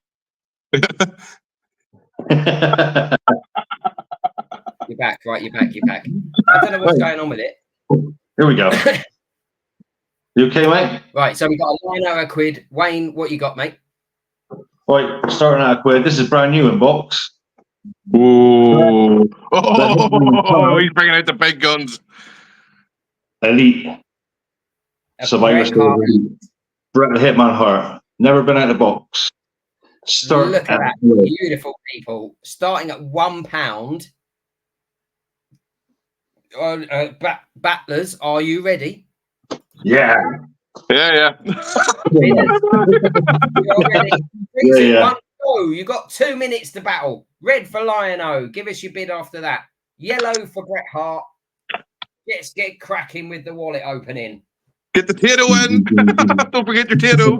You're back, right? You're back. You're back. I don't know what's going on with it. Here we go. You okay, mate? Right, so we got a Lion-O, a quid. Wayne, what you got, mate? Right, starting at a quid. This is brand new in box. Ooh. Oh, he's bringing out the big guns. Elite. A Survivor Bret Hart. Elite. Bret the Hitman Hart. Never been out of the box. Start Look at that. quid. Beautiful people. Starting at £1. Battlers, are you ready? Yeah. Yeah. Winners. You're ready. 3, 2, Yeah. 1, go. You got 2 minutes to battle. Red for Lion-O. Give us your bid after that. Yellow for Bret Hart. Let's get cracking with the wallet opening. Get the Tato in. Don't forget your Tato.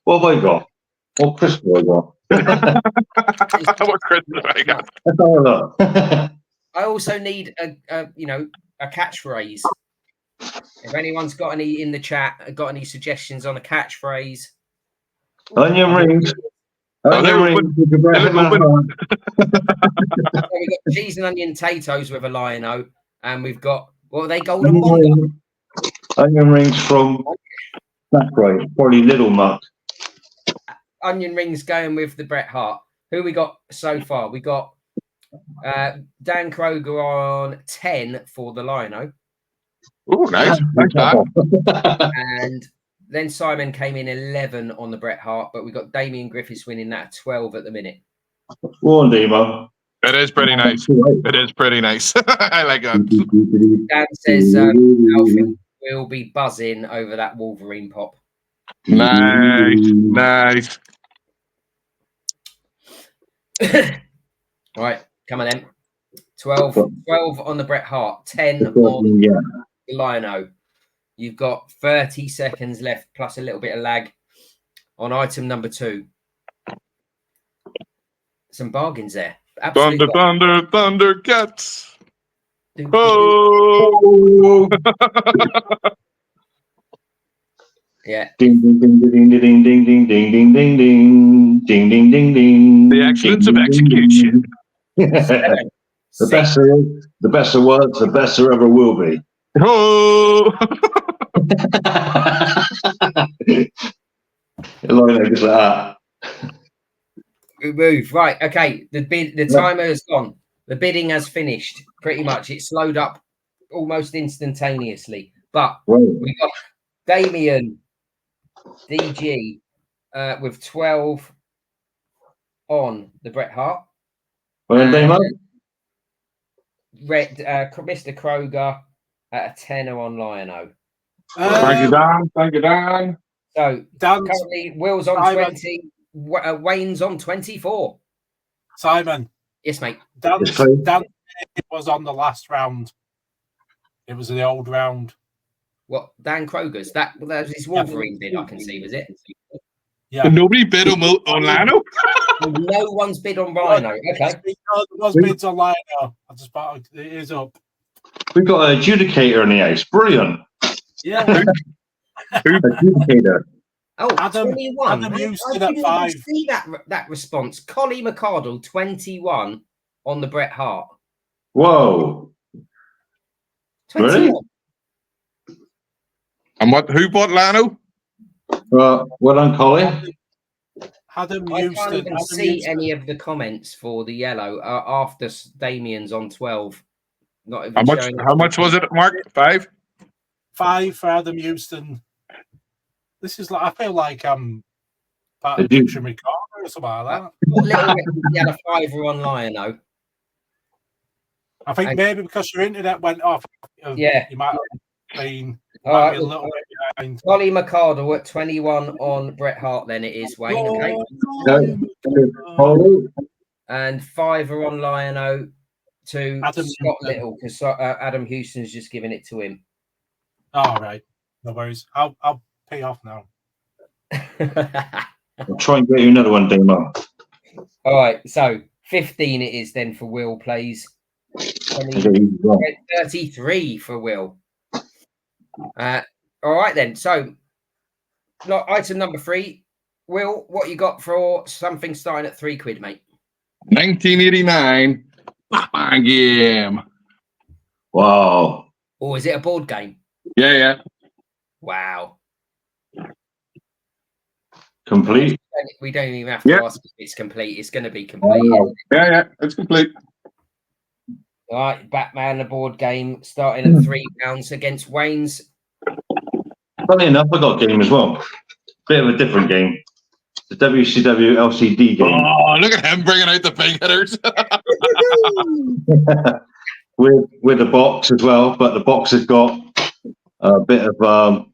What have I got? What Christmas have I got? What Christmas have I got? Let's have a look. I also need a catchphrase. If anyone's got any in the chat, got any suggestions on a catchphrase? Onion rings. Onion rings. with the Bret Hitman Hart. So we've got cheese and onion potatoes with a Lion-O, and we've got what are they? Golden Bongo. Onion rings from. That's right. Probably Little Mutt. Onion rings going with the Bret Hart. Who we got so far? We got Dan Kroger on 10 for the Lion-O. Oh, nice. Nice that. And then Simon came in 11 on the Bret Hart, but we got Damien Griffiths winning that at 12 at the minute. Go on, Demo. It is pretty nice. It is pretty nice. I like that. Dan says Alfie will be buzzing over that Wolverine pop. Nice. All right, come on then. 12 on the Bret Hart, 10 on Yeah. the Lion-O. You've got 30 seconds left, plus a little bit of lag on item number 2. Some bargains there. Absolutely. Thundercats. Oh. Yeah. Ding ding ding ding ding ding ding ding ding ding ding ding ding ding ding. The excellence of execution. The best there was, the best there ever will be. Oh. Like that. Good move. Right. Okay. The timer has gone. The bidding has finished. Pretty much. It slowed up almost instantaneously. But we got Damien DG with 12 on the Bret Hart. Red Mr. Kroger at a tenner on Lion-O. Thank you, Dan. So Dan, currently Will's on Simon. 20, Wayne's on 24. Simon, Yes, mate. Dan It's close. was on the last round. It was the old round. What, Dan Kroger's? That was his Wolverine bid, I can see, was it? Yeah. Nobody bid on Lano. No one's bid on Rhino. Okay. There was bids online. I just thought it is up. We've got an adjudicator in the house. Brilliant. Yeah. Adjudicator. Oh, Adam- 21. Adam I Houston at didn't even 5. see that response. Collie McCardle, 21 on the Bret Hart. Whoa. 21. Really? And who bought Lano? Well done, Colin. Adam I can't Houston. even see any of the comments for the yellow after Damien's on 12. Not even showing. How much was it, Mark? 5? 5 for Adam Houston. This is like, I feel like I'm part They of do. Picture Recorder or something like that. What little he had a fiver on Lion-O. I think And- maybe because your internet went off. Yeah. You might have been All might right, be a little bit behind. Collie McCardle at 21 on Bret Hart. Then it is Wayne. Okay, Colin. and fiver on Lion-O to Adam Scott Houston. Little because Adam Houston's just giving it to him. All right. No worries. I'll pay off now. I'll try and get you another one, Damo. All right, so 15 it is then for Will, please. 33 for Will. All right then. So, item number 3, Will, what you got for something starting at £3, mate? 1989 Batman game. Wow. Or is it a board game? Yeah. Wow. Complete. We don't even have to Yep. ask if it's complete. It's going to be complete. Wow. Yeah. It's complete. All right, Batman, the board game, starting at £3 against Wayne's. Funny enough, I got a game as well. Bit of a different game. The WCW LCD game Oh, look at him bringing out the big hitters. with the box as well, but the box has got a bit of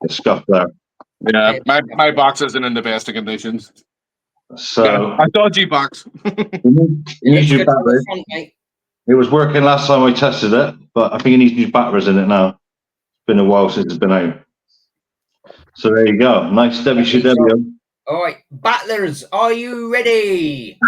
scuff there. Yeah, my box isn't in the best of conditions. So A dodgy box. It you looks need new good from the batteries. front, mate. It was working last time I tested it, but I think it needs new batteries in it now. It's been a while since it's been out. So there you go. Nice WCW. All right, battlers, are you ready?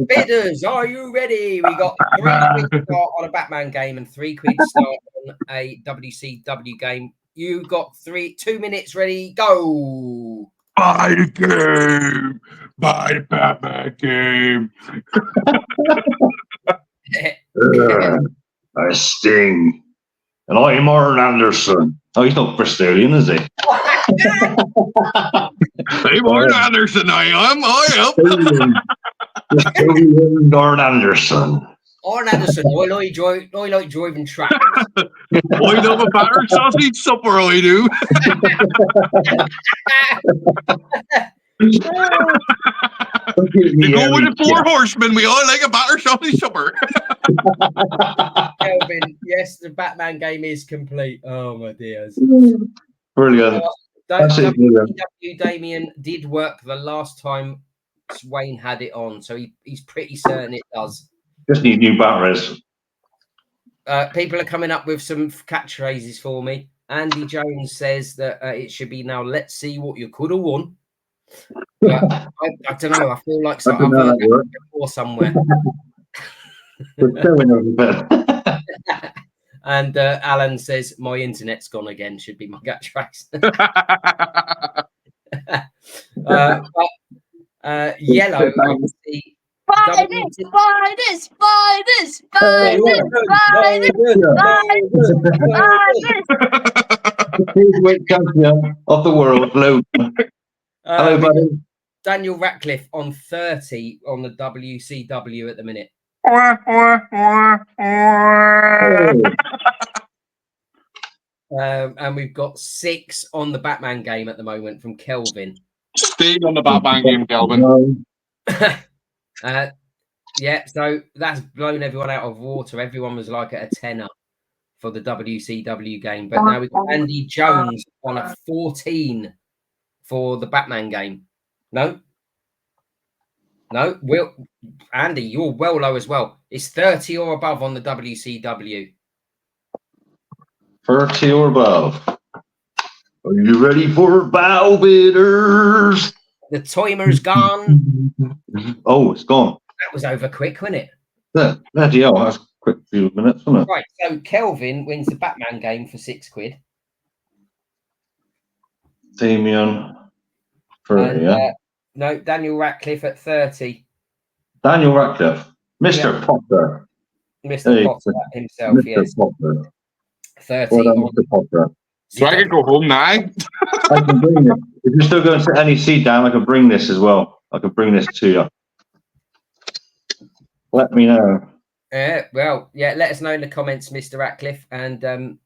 Bidders, are you ready? We got £3 start on a Batman game and £3 start on a WCW game. You got 2 minutes ready. Go. Buy game. Buy Batman game. I Sting. And I'm Arn Anderson. Oh, he's not Bristolian, is he? Hey, Mark Anderson, I am. Bristolian Arn Anderson. Arn Anderson, I like driving tractors. I love a batter sausage supper, I do. You go with the 4 horsemen, we all like a batter sausage supper. Kelvin, yes, the Batman game is complete. Oh my dears. Brilliant. That's it, brilliant. WCW Damien did work the last time Wayne had it on, so he's pretty certain it does. Just need new batteries. People are coming up with some catchphrases for me. Andy Jones says that it should be now, let's see what you could have won. But I don't know. I feel like I've heard that before somewhere. And Alan says, my internet's gone again, should be my catchphrase. Yellow, obviously. Buy this, buy this, buy this, buy this, buy this, buy this. Heavyweight champion of the world, Logan. Hello, buddy. Daniel Ratcliffe on 30 on the WCW at the minute. And we've got 6 on the Batman game at the moment from Kelvin. Stay on the Batman game, Kelvin. Yeah, so that's blown everyone out of water. Everyone was like at a tenner for the WCW game. But now we've got Andy Jones on a 14 for the Batman game. No? No, Will, Andy, you're well low as well. It's 30 or above on the WCW. 30 or above. Are you ready for bow bidders? The timer's gone. Oh, it's gone. That was over quick, wasn't it? Bloody hell, that's a quick few minutes, wasn't it? Right, so Kelvin wins the Batman game for £6. Damien, 30, And, yeah. no, Daniel Radcliffe at 30. Daniel Radcliffe, Mr. Yeah. Potter. Mr. Hey, Potter himself, Mr. yes. Potter. 30 Well done, on Mr. Potter. So I can go home now. I can bring this. If you're still going to NEC, Dan, I can bring this as well. I can bring this to you. Let me know. Well, yeah, let us know in the comments, Mr. Ratcliffe. And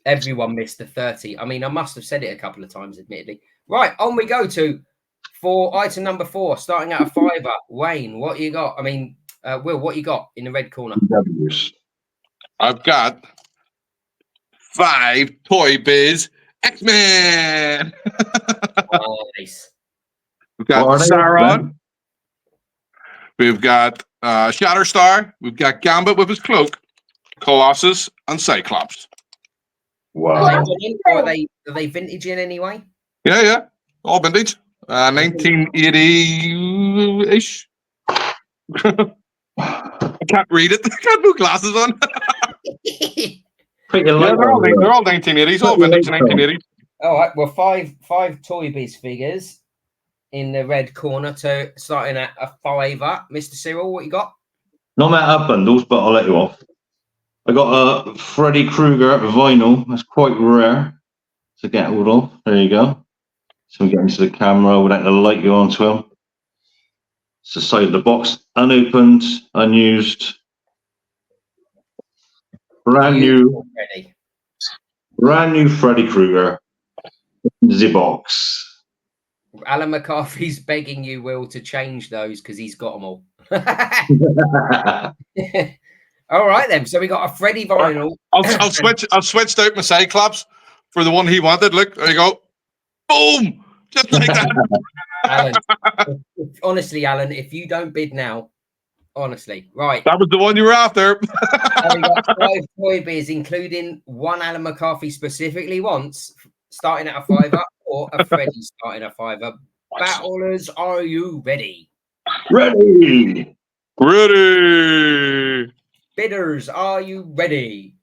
everyone missed the 30. I mean, I must have said it a couple of times, admittedly. Right, on we go for item number 4, starting at a £5. Wayne, what you got? I mean, Will, what you got in the red corner? W's. I've got 5 Toy Biz X-Men. Nice. We've got What are they? Sauron. We've got Shatterstar. We've got Gambit with his cloak, Colossus, and Cyclops. Wow. Are they vintage in any way? Yeah. All vintage. 1980-ish. I can't read it. I can't put glasses on. Put your Yeah, light they're all on. 1980s. All vintage 1980s. All right, well, five Toy Biz figures in the red corner, to starting at a £5. Mr. Cyril, what you got? Not met up bundles, but I'll let you off. I got a Freddy Krueger vinyl. That's quite rare to get hold of. There you go. So we get into the camera without the light you onto him. It's the side of the box, unopened, unused, brand new Freddy Krueger in the box. Alan McCarthy's begging you, Will, to change those because he's got them all. All right, then. So we got a Freddy vinyl. I'll switch out my Cyclops for the one he wanted. Look, there you go. Boom! Just like that. Alan, honestly, Alan, if you don't bid now, honestly, right. That was the one you were after. And we got 5 Toy Biz, including one Alan McCarthy specifically wants, starting at a £5, or a Freddy starting at a £5. Battlers, are you ready? Ready. Ready. Bidders, are you ready?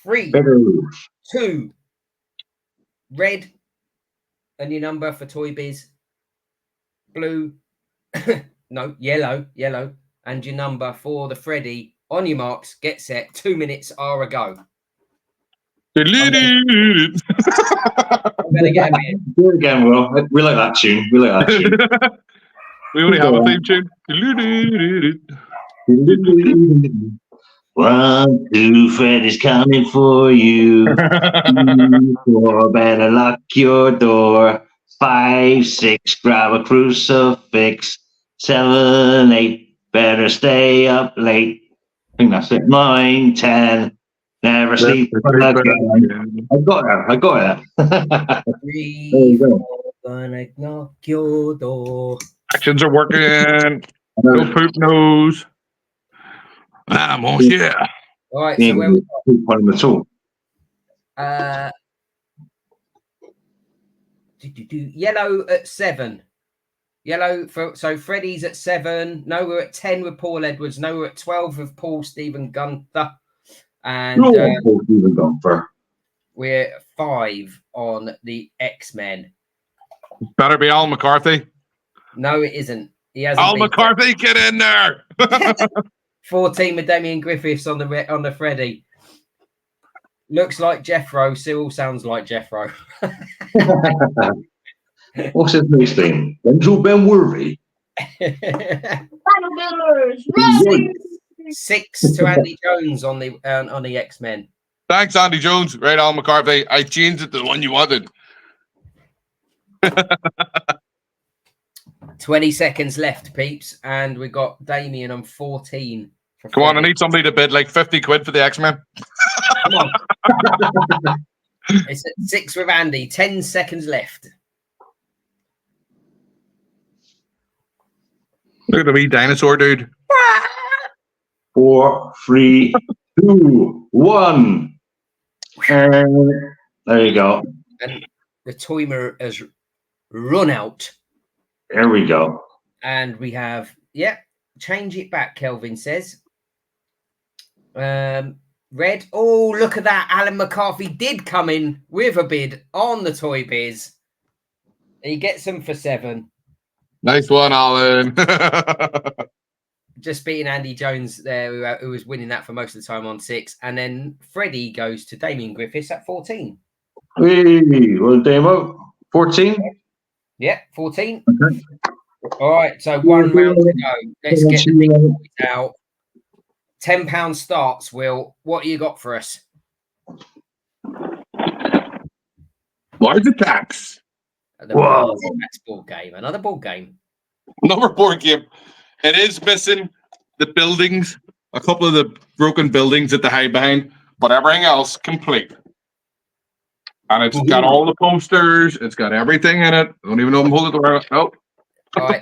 3, Bidders. 2, red, and your number for Toy Biz. Blue, no, yellow, and your number for the Freddy. On your marks, get set. 2 minutes are a go. I'm gonna get a bit. Do it again, Will. We like that tune. We like that tune. We only have a theme tune. 1, 2, Freddy's coming for you. 4, better lock your door. 5, 6, grab a crucifix. 7, 8, better stay up late. I think that's it. 9, 10, never sleep again. I got it. 3, 4, gonna knock your door. Actions are working. No poop nose. Yeah. All right, so where we yellow at 7. Yellow so Freddy's at 7. No, we're at 10 with Paul Edwards. No, we're at 12 with Paul Stephen Gunther. And we're at 5 on the X-Men. Better be Al McCarthy. No, it isn't. He hasn't. Al McCarthy, get in there. 14 with Damien Griffiths on the Freddy. Looks like Jeffro. Cyril sounds like Jeffro. What's his next name? Andrew Ben Worthy. Battle Builders, ready. 6 to Andy Jones on the X-Men. Thanks, Andy Jones. Right, Al McCarthy. I changed it to the one you wanted. 20 seconds left, peeps, and we got Damien on 14. Come on, I need somebody to bid like 50 quid for the X-Men. Come on. It's at 6 with Andy. 10 seconds left. Look at the wee dinosaur dude. 4, 3, 2, 1. And there you go. And the timer has run out. There we go. And we have, change it back, Kelvin says. Red. Oh, look at that. Alan McCarthy did come in with a bid on the Toy Biz. He gets them for 7. Nice one, Alan. Just beating Andy Jones there, who was winning that for most of the time on 6. And then Freddie goes to Damien Griffiths at 14. Hey, well, Damo, 14? Yeah, 14. Okay. All right, so 1 round to go. Let's get the big boys out. £10 starts, Will. What you got for us? Large attacks. The Whoa. board game. Another board game. Another board game. It is missing the buildings, a couple of the broken buildings at the high behind, but everything else complete. And it's got all the posters. It's got everything in it. I don't even know if I'm holding it around. Oh. All right.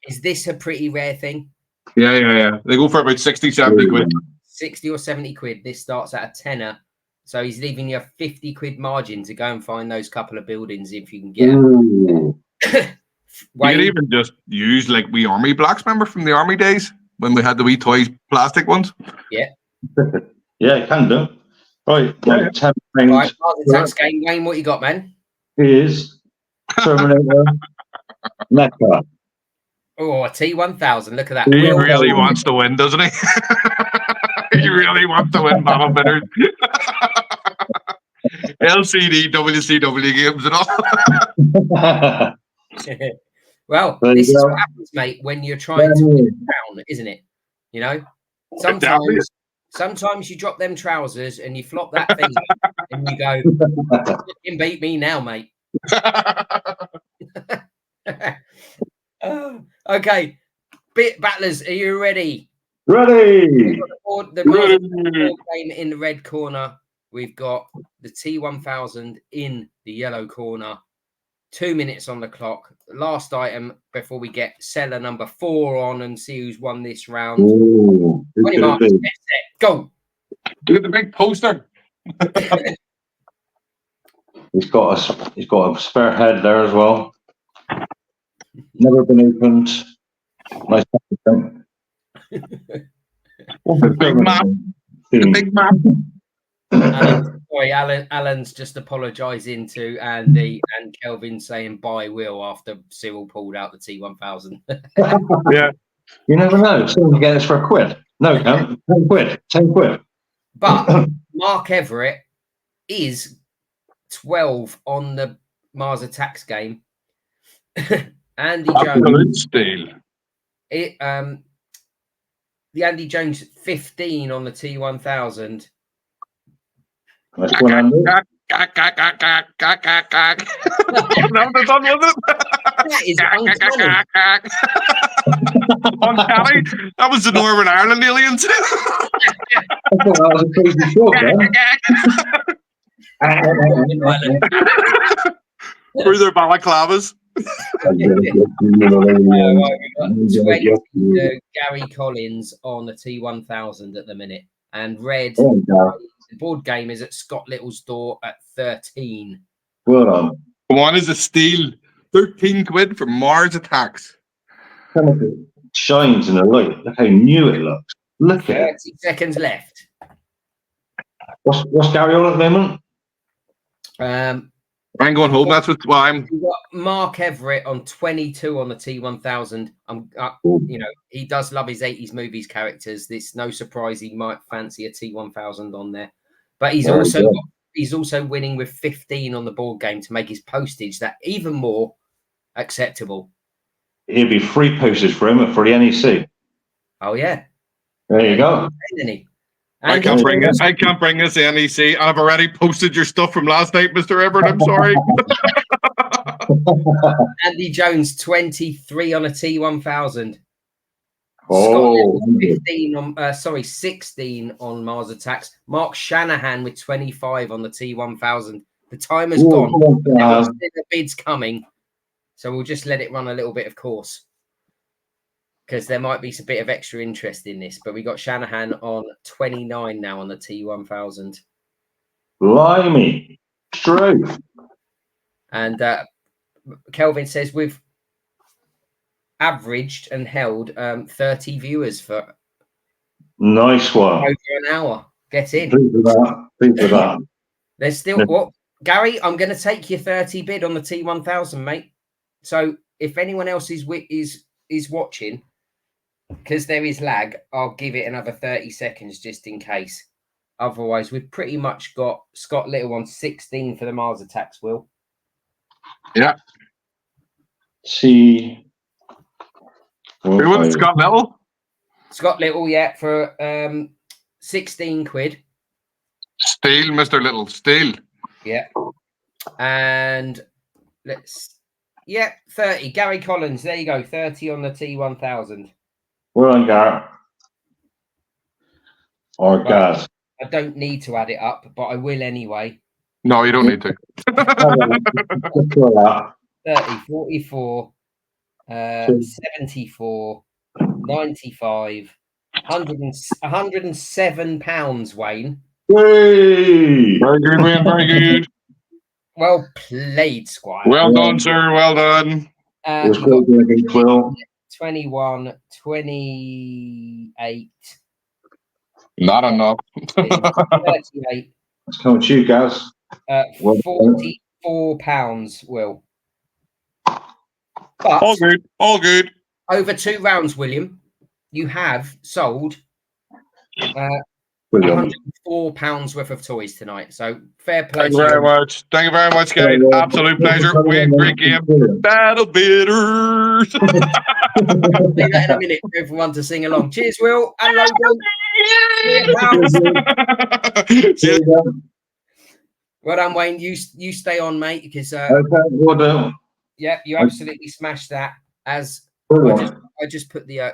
Is this a pretty rare thing? Yeah. They go for about 60, 70 quid. 60 or 70 quid. This starts at a tenner. So he's leaving you a 50 quid margin to go and find those couple of buildings if you can get them. You could even just use like wee army blocks, remember from the army days when we had the wee toys plastic ones? Yeah. Yeah, it can do. Right, Yeah. £10 Right, tax game. Wayne, what you got, man? is Terminator Mecha. Oh, a T1000. Look at that. He Will really Gold. wants to win, doesn't he? He really wants to win Battle Bidders. LCD, WCW games and all. Well, There you this is go. what happens, mate, when you're trying to win down, isn't it? You know, sometimes you drop them trousers and you flop that thing and you go, "You can beat me now, mate." Okay, battlers, are you ready? Ready? The board game in the red corner. We've got the T1000 in the yellow corner. 2 minutes on the clock. Last item before we get seller number 4 on and see who's won this round. Ooh, 20 marks. Get set, go. Look at the big poster. He's got a spare head there as well. Never been opened. Nice. The big map. The big map. Sorry, Alan's just apologising to Andy and Kelvin saying bye, Will, after Cyril pulled out the T1000. Yeah. You never know. Someone can get this for £1. No, 10 quid. 10 quid. But Mark Everett is 12 on the Mars Attacks game. Andy Jones. Steal. The Andy Jones 15 on the T1000. Nice one, Andy. That is uncanny. Uncanny. That was the Northern Ireland aliens. I thought that was a crazy short, Through their balaclavas. Gary Collins on the T1000 at the minute. And Red, the board game is at Scott Little's door at 13. Well done. One is a steal. 13 quid for Mars Attacks. It shines in the light. Look how new it looks. Look at it. 30 seconds left. What's Gary on at the moment? I'm going home. That's what I'm. We've got Mark Everett on 22 on the T1000. You know, he does love his 80s movies characters. It's no surprise he might fancy a T1000 on there. But he's also winning with 15 on the board game to make his postage that even more acceptable. He'd be free postage for him for the NEC. Oh yeah. There you go. I can't bring it. I can't bring this NEC. I've already posted your stuff from last night, Mr. Everett. I'm sorry. Andy Jones 23 on a T1000. Oh, 15 on 16 on Mars Attacks. Mark Shanahan with 25 on the T1000. The timer's gone. The bid's coming, so we'll just let it run a little bit of course. because there might be a bit of extra interest in this. But we got Shanahan on 29 now on the T1000. Blimey. True. And Kelvin says we've averaged and held 30 viewers for Nice one. over an hour. Get in. Pleased with that. Pleased with that. There's still what, Gary? I'm going to take your 30 bid on the T1000, mate. So if anyone else is watching, because there is lag, I'll give it another 30 seconds just in case. Otherwise, we've pretty much got Scott Little on 16 for the Mars attacks. Will. Yeah. See. Who was Scott Little? Scott Little, yeah, for 16 quid. Steal, Mr. Little, steal. Yeah. And let's, 30. Gary Collins, there you go, 30 on the T1000. Well done, Garrett. Or Right. Gaz. I don't need to add it up, but I will anyway. No, you don't need to. 30, 44, 74, 95, 107 pounds, Wayne. Hey! Very good, Wayne, very good. Well played, Squire. Well done, sir, well done. It was You got great doing it, Will. 21, 28, Not enough. 38, Let's come with you, Gaz. Well done. 44 pounds, Will. All But good, all good. over 2 rounds, William, you have sold Brilliant. £104 worth of toys tonight. So fair play Thank to you very you. much. Thank you very much, guys. Absolute pleasure. Wayne, great game. Battle bitters. Do that in a minute for everyone to sing along. Cheers, Will and Logan. Cheers. Well done, Wayne. You stay on, mate, because Okay, well done. yeah, you absolutely smashed that. As Brilliant. I just put the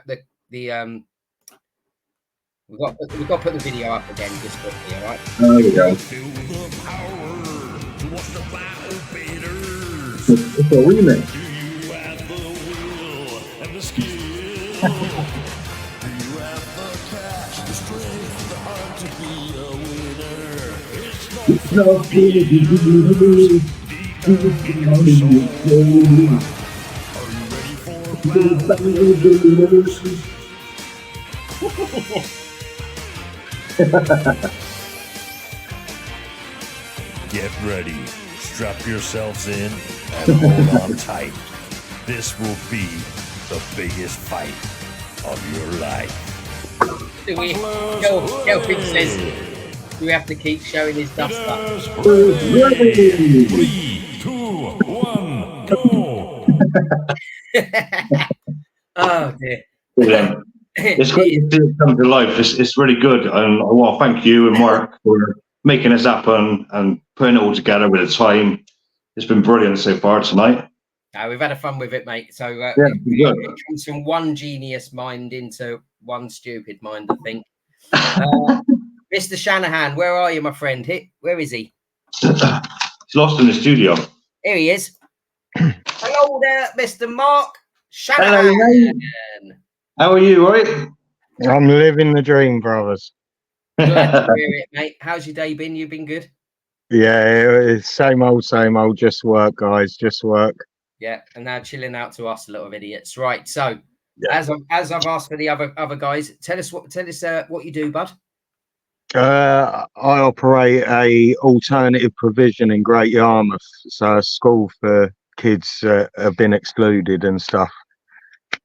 we've got to put the video up again just quickly, all right? There you go. Feel the power to watch the battle bitters. It's a remix. Do you have the will and the skill? Do you have the cash, the strength, the heart to be a winner? It's not deep down in your soul. Are you ready for battle bitters? Get ready, strap yourselves in, and hold on tight. This will be the biggest fight of your life. Do we? Kelvin says we have to keep showing his duster. 3, 2, 1, go! Oh dear. Brilliant. It's great to see it come to life. It's really good. And I want to thank you and Mark for making this happen and putting it all together with the time. It's been brilliant so far tonight. We've had a fun with it, mate. So Yeah, it comes from one genius mind into one stupid mind, I think. Mr. Shanahan, where are you, my friend? Where is he? He's lost in the studio. Here he is. Hello there, Mr. Mark Shanahan. Hello, mate. How are you, all right? I'm living the dream, brothers. Glad to hear it, mate. How's your day been? You been good? Yeah, it's same old, just work, guys, just work. Yeah, and now chilling out to us, little idiots. Right. So, Yeah. as I've asked for the other guys, tell us what you do, bud. I operate a alternative provision in Great Yarmouth, so a school for kids that have been excluded and stuff.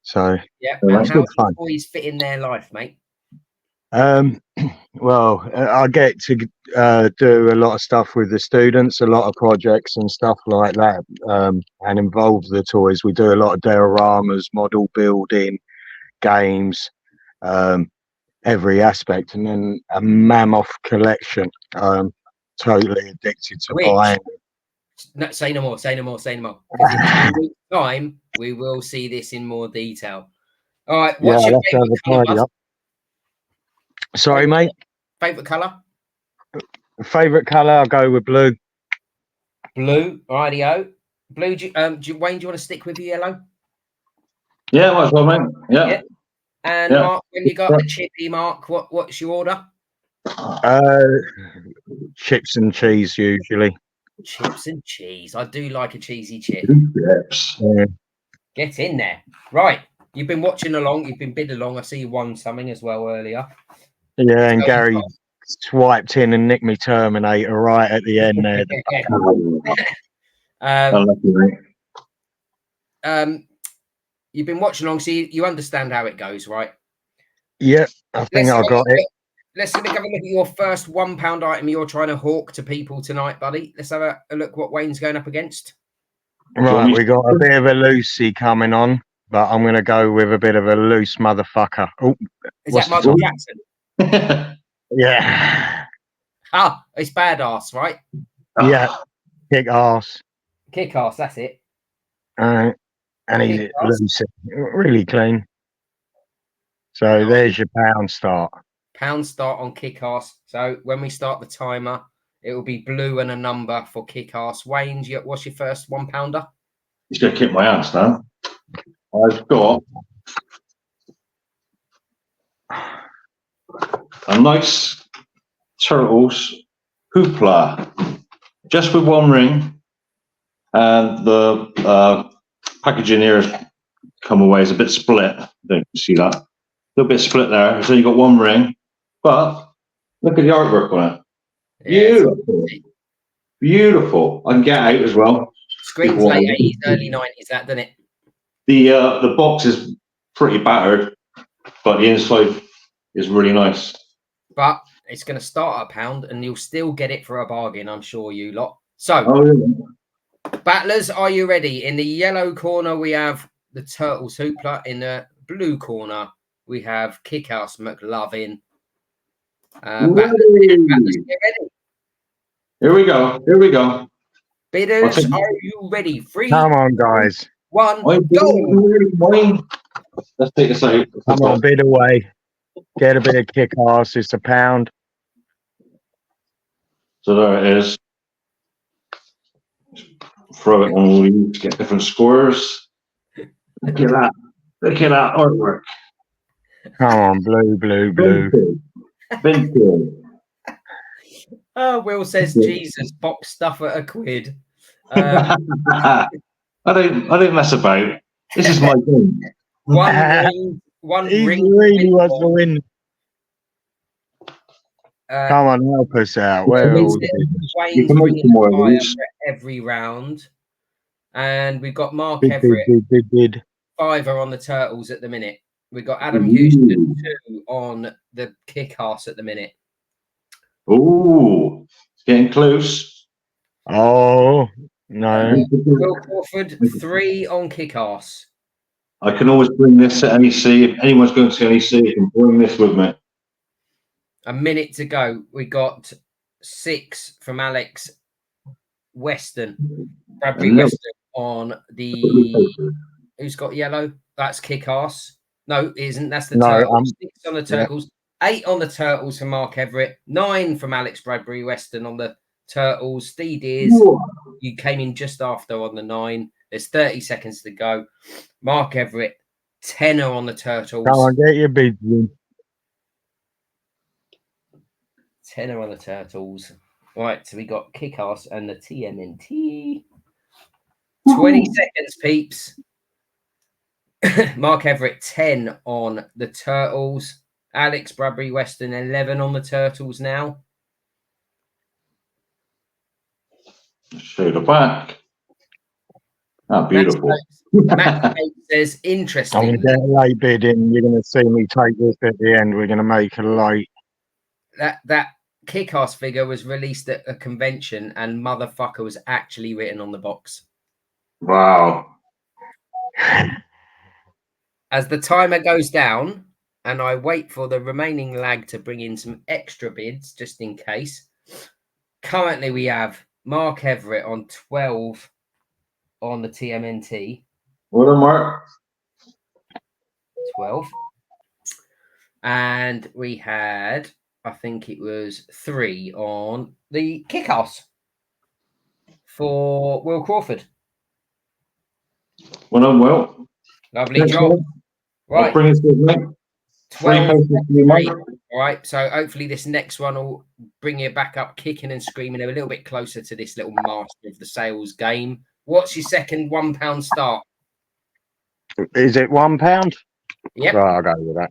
So Yeah. Well, And that's how good do fun. boys fit in their life, mate? Well, I get to do a lot of stuff with the students, a lot of projects and stuff like that, and involve the toys. We do a lot of dioramas, model building, games, every aspect, and then a mammoth collection. Totally addicted to Which? buying. No, say no more. Say no more. Say no more. Because in a week's time, we will see this in more detail. All right. What's your let's have favorite a tidy colour? up. Sorry, mate. Favorite colour? Favorite colour? I'll go with blue. Blue. Rightio. Blue. Wayne, do you want to stick with your yellow? Yeah, might as well, mate. Yeah. And Yeah. Mark, when you got the chippy, Mark, what's your order? Chips and cheese usually. Chips and cheese. I do like a cheesy chip. Yes. Yeah, Get in there. Right. You've been watching along. You've been bid along. I see you won something as well earlier. yeah, and So- Gary swiped in and nicked me Terminator right at the end there. Unlucky, mate. You've been watching along, so you understand how it goes, right? Yeah, I think I got it. Let's have a look at your first £1 item you're trying to hawk to people tonight, buddy. Let's have a look what Wayne's going up against. Right, we got a bit of a loosey coming on, but I'm going to go with a bit of a loose motherfucker. Oh, Is what's that Michael the- Jackson? yeah, Ah, it's badass, right? yeah, kick ass. Kick ass, that's it. And he's Kick ass. loose, really clean. So Nice. there's your pound start. Pound start on kick ass. So when we start the timer, it will be blue and a number for kick ass. Wayne, what's your first £1? He's going to kick my ass now. I've got a nice Turtles hoopla, just with one ring, and the packaging here has come away. It's a bit split. I don't know if you see that. A little bit split there. It's only got one ring, but look at the artwork on it. Beautiful. Beautiful. I can get out as well. Screams late 80s, early 90s, that, doesn't it? The box is pretty battered, but the inside is really nice. But it's going to start at £1 and you'll still get it for a bargain, I'm sure, you lot. So, battlers, are you ready? In the yellow corner, we have the Turtles Hoopla. In the blue corner, we have Kick-Ass McLovin. Battlers, get ready. Here we go. Here we go. Bidders, are you ready? 3, Come on, guys. 1, go! Let's take this out. Come on, bid away. Get a bit of kick ass. It's £1. So there it is. Throw it on all these, get different scores. Look at that. Look at that artwork. Come on, blue, blue, blue. Vintage. Will says, Jesus, box stuff at £1. I don't mess about. This is my game. One He ring. really wants to win. Come on, help us out. Where are all the Wayne's can make ringing some more a of fire these. for every round. And we've got Mark bid, Everett, bid. fiver on the Turtles at the minute. We've got Adam Houston, 2 on the Kick-Ass at the minute. Ooh, it's getting close. Oh, no. Will Crawford, 3 on Kick-Ass. I can always bring this to NEC. If anyone's going to NEC, you can bring this with me. A minute to go. We got 6 from Alex Weston. Bradbury Weston on the... Who's got yellow? That's Kick-Ass. No, it isn't. That's the Turtles. 6 on the Turtles. 8 on the Turtles from Mark Everett. 9 from Alex Bradbury Weston on the Turtles. Steve Deers, you came in just after on the 9. There's 30 seconds to go. Mark Everett, 10 on the Turtles. Come on, get your bids in. 10 on the Turtles. Right, so we got Kick-Ass and the TMNT. 20 seconds, peeps. Mark Everett, 10 on the Turtles. Alex Bradbury Weston, 11 on the Turtles now. Show the back. Ah, beautiful. Max says, interesting. I'm going to get a late bid in. You're going to see me take this at the end. We're going to make a late. That Kick-Ass figure was released at a convention and motherfucker was actually written on the box. Wow. As the timer goes down and I wait for the remaining lag to bring in some extra bids just in case. Currently we have Mark Everett on 12 on the TMNT. What a mark. 12. And we had, I think it was 3 on the Kick-Ass for Will Crawford. Well done, Will. Lovely job. I'll Right. bring this with me. Three 12. points to you, Mark. All right. So hopefully this next one will bring you back up, kicking and screaming, a little bit closer to this little master of the sales game. What's your second £1 start? Is it £1? Yep. Right, I'll go with that.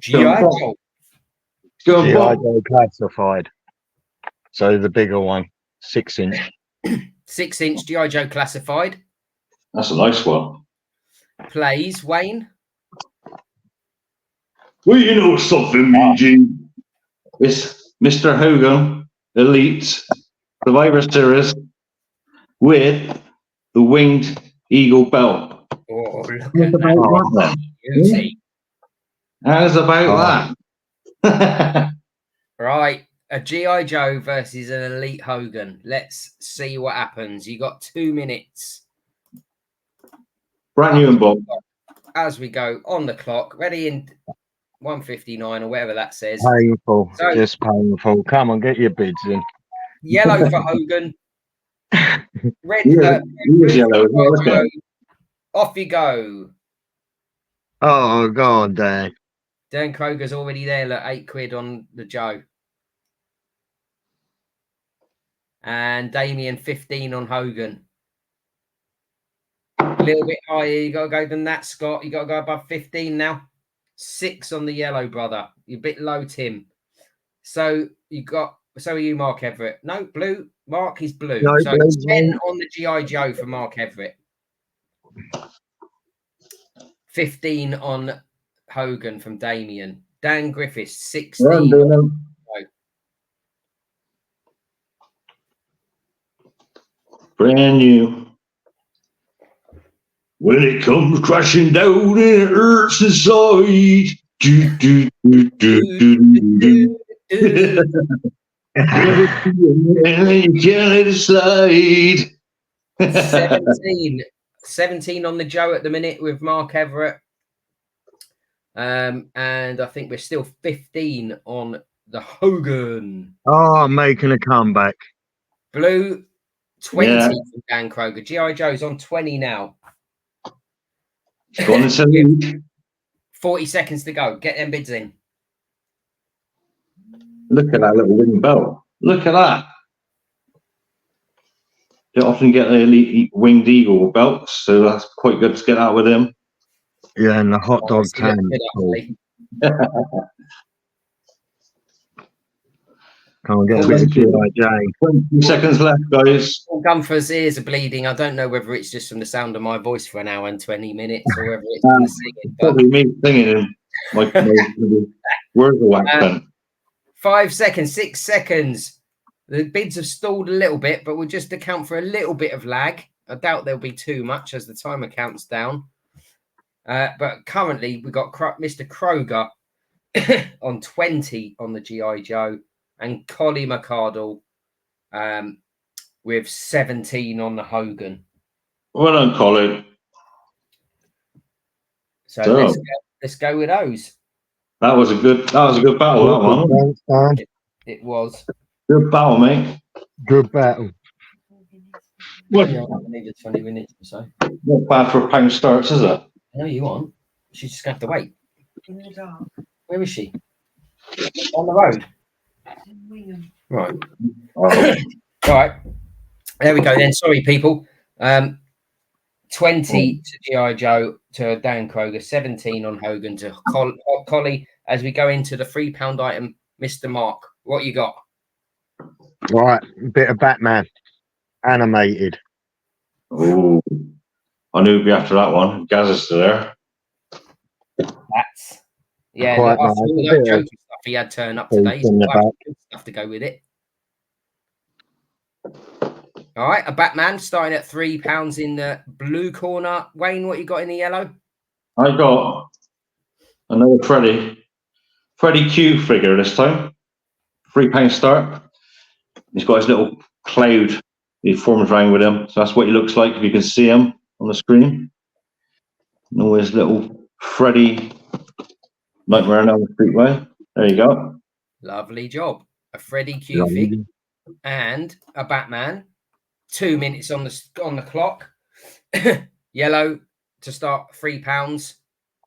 G.I. Joe. Go on, G.I. Bob. Joe classified. So the bigger one, 6-inch. 6-inch G.I. Joe classified. That's a nice one. Plays Wayne. Well, you know something, BG. It's Mr. Hogan Elite Survivor Series with the Winged Eagle belt. Oh, look How's at about that. that Beauty. then? How's about that? Right. A G.I. Joe versus an Elite Hogan. Let's see what happens. You got 2 minutes Brand new and Bob. as we go on the clock. Ready in 1:59 or whatever that says. Painful. So- Just painful. Come on, get your bids in. Yellow for Hogan. Red. Yeah, blue he is yellow as well, for isn't Joe. it? Off you go. Oh, go on, Dan. Dan Kroger's already there. Look, £8 on the Joe. And Damien 15 on Hogan. A little bit higher. You got to go than that, Scott. You got to go above 15 now. 6 on the yellow, brother. You're a bit low, Tim. So you got. So are you, Mark Everett? No, blue. Mark is blue. No, so blue, it's 10 blue. on the G.I. Joe for Mark Everett. 15 on Hogan from Damien. Dan Griffiths, 16. Yeah, I'm doing them. Brand new. When it comes crashing down, it hurts inside. Do, do, do, do, do, do, do. And you can't let it slide. 17 on the Joe at the minute with Mark Everett. And I think we're still 15 on the Hogan. Oh, making a comeback. Blue, 20 Yeah. from Dan Kroger. G.I. Joe's on 20 now. Gone into the lead. 40 seconds to go. Get them bids in. Look at that little wing belt. Look at that. You often get the elite winged eagle belts, so that's quite good to get out with him. Yeah, and the hot dog Obviously, look can. good, actually. Come on, get a bit of G.I. Jane. 20 seconds left, guys. Paul Gunther's ears are bleeding. I don't know whether it's just from the sound of my voice for an hour and 20 minutes or whether it's from the singing. But Probably me singing him. Like, where's the wax pen? 5 seconds, 6 seconds. The bids have stalled a little bit, but we'll just account for a little bit of lag. I doubt there'll be too much as the timer counts down. But currently, we've got Mr. Kroger on 20 on the G.I. Joe and Collie McCardle with 17 on the Hogan. Well done, Colin. So So- let's go with those. That was a good battle, that one. Thanks, Dan. It was. Good battle, mate. Good battle. What? I needed 20 minutes or so. Not bad for a pound starts, is it? No, you want. She's just going to have to wait. Where is she? On the road. Right. Oh, All right. There we go then. Sorry, people. 20 to G.I. Joe to Dan Kroger, 17 on Hogan to Collie. As we go into the £3 item, Mr. Mark, what you got? Right, bit of Batman. Animated. oh. I knew it'd be after that one. Gaz is still there. That's yeah. Quite Look, I nice. saw A that bit of jokey stuff he had turn up today. in the back. Good stuff to go with it. All right, a Batman starting at £3 in the blue corner. Wayne, what you got in the yellow? I got another Freddy Q figure this time. £3 start. He's got his little cloud he forms around with him. So that's what he looks like if you can see him on the screen. And all his little Freddy Nightmare on Elm Street way. There you go. Lovely job. A Freddy Q fig and a Batman. 2 minutes on the clock. Yellow to start £3.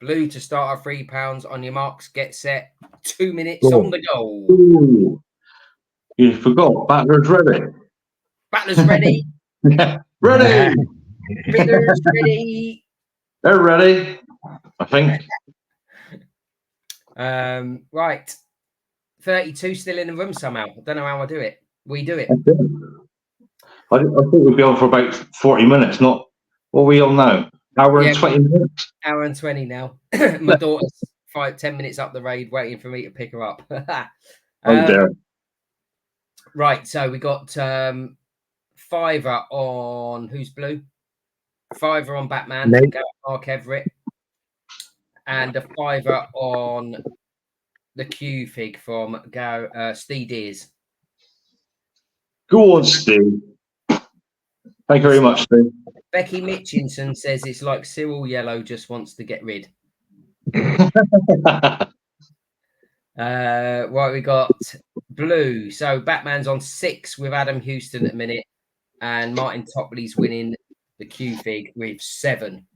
Blue to start our £3 on your marks. Get set. 2 minutes Go on on. the goal. Ooh. You forgot. Battler's ready. Battlers ready. Ready. Bidders ready. They're ready. I think. Right. 32 still in the room somehow. I don't know how I do it. We do it. I thought we'd be on for about 40 minutes. Not what are we on now? Hour and 20 minutes. Hour and 20 now. My daughter's 10 minutes up the road waiting for me to pick her up. Oh dear. Right, so we got fiver on who's blue? Fiver on Batman, Me. Mark Everett, and a fiver on the Q fig from Steve Deers. Go on, Steve. Thank you very much, Steve. Becky Mitchinson says it's like Cyril Yellow just wants to get rid. Right, we got blue. So Batman's on 6 with Adam Houston at the minute, and Martin Topley's winning the Q fig with 7.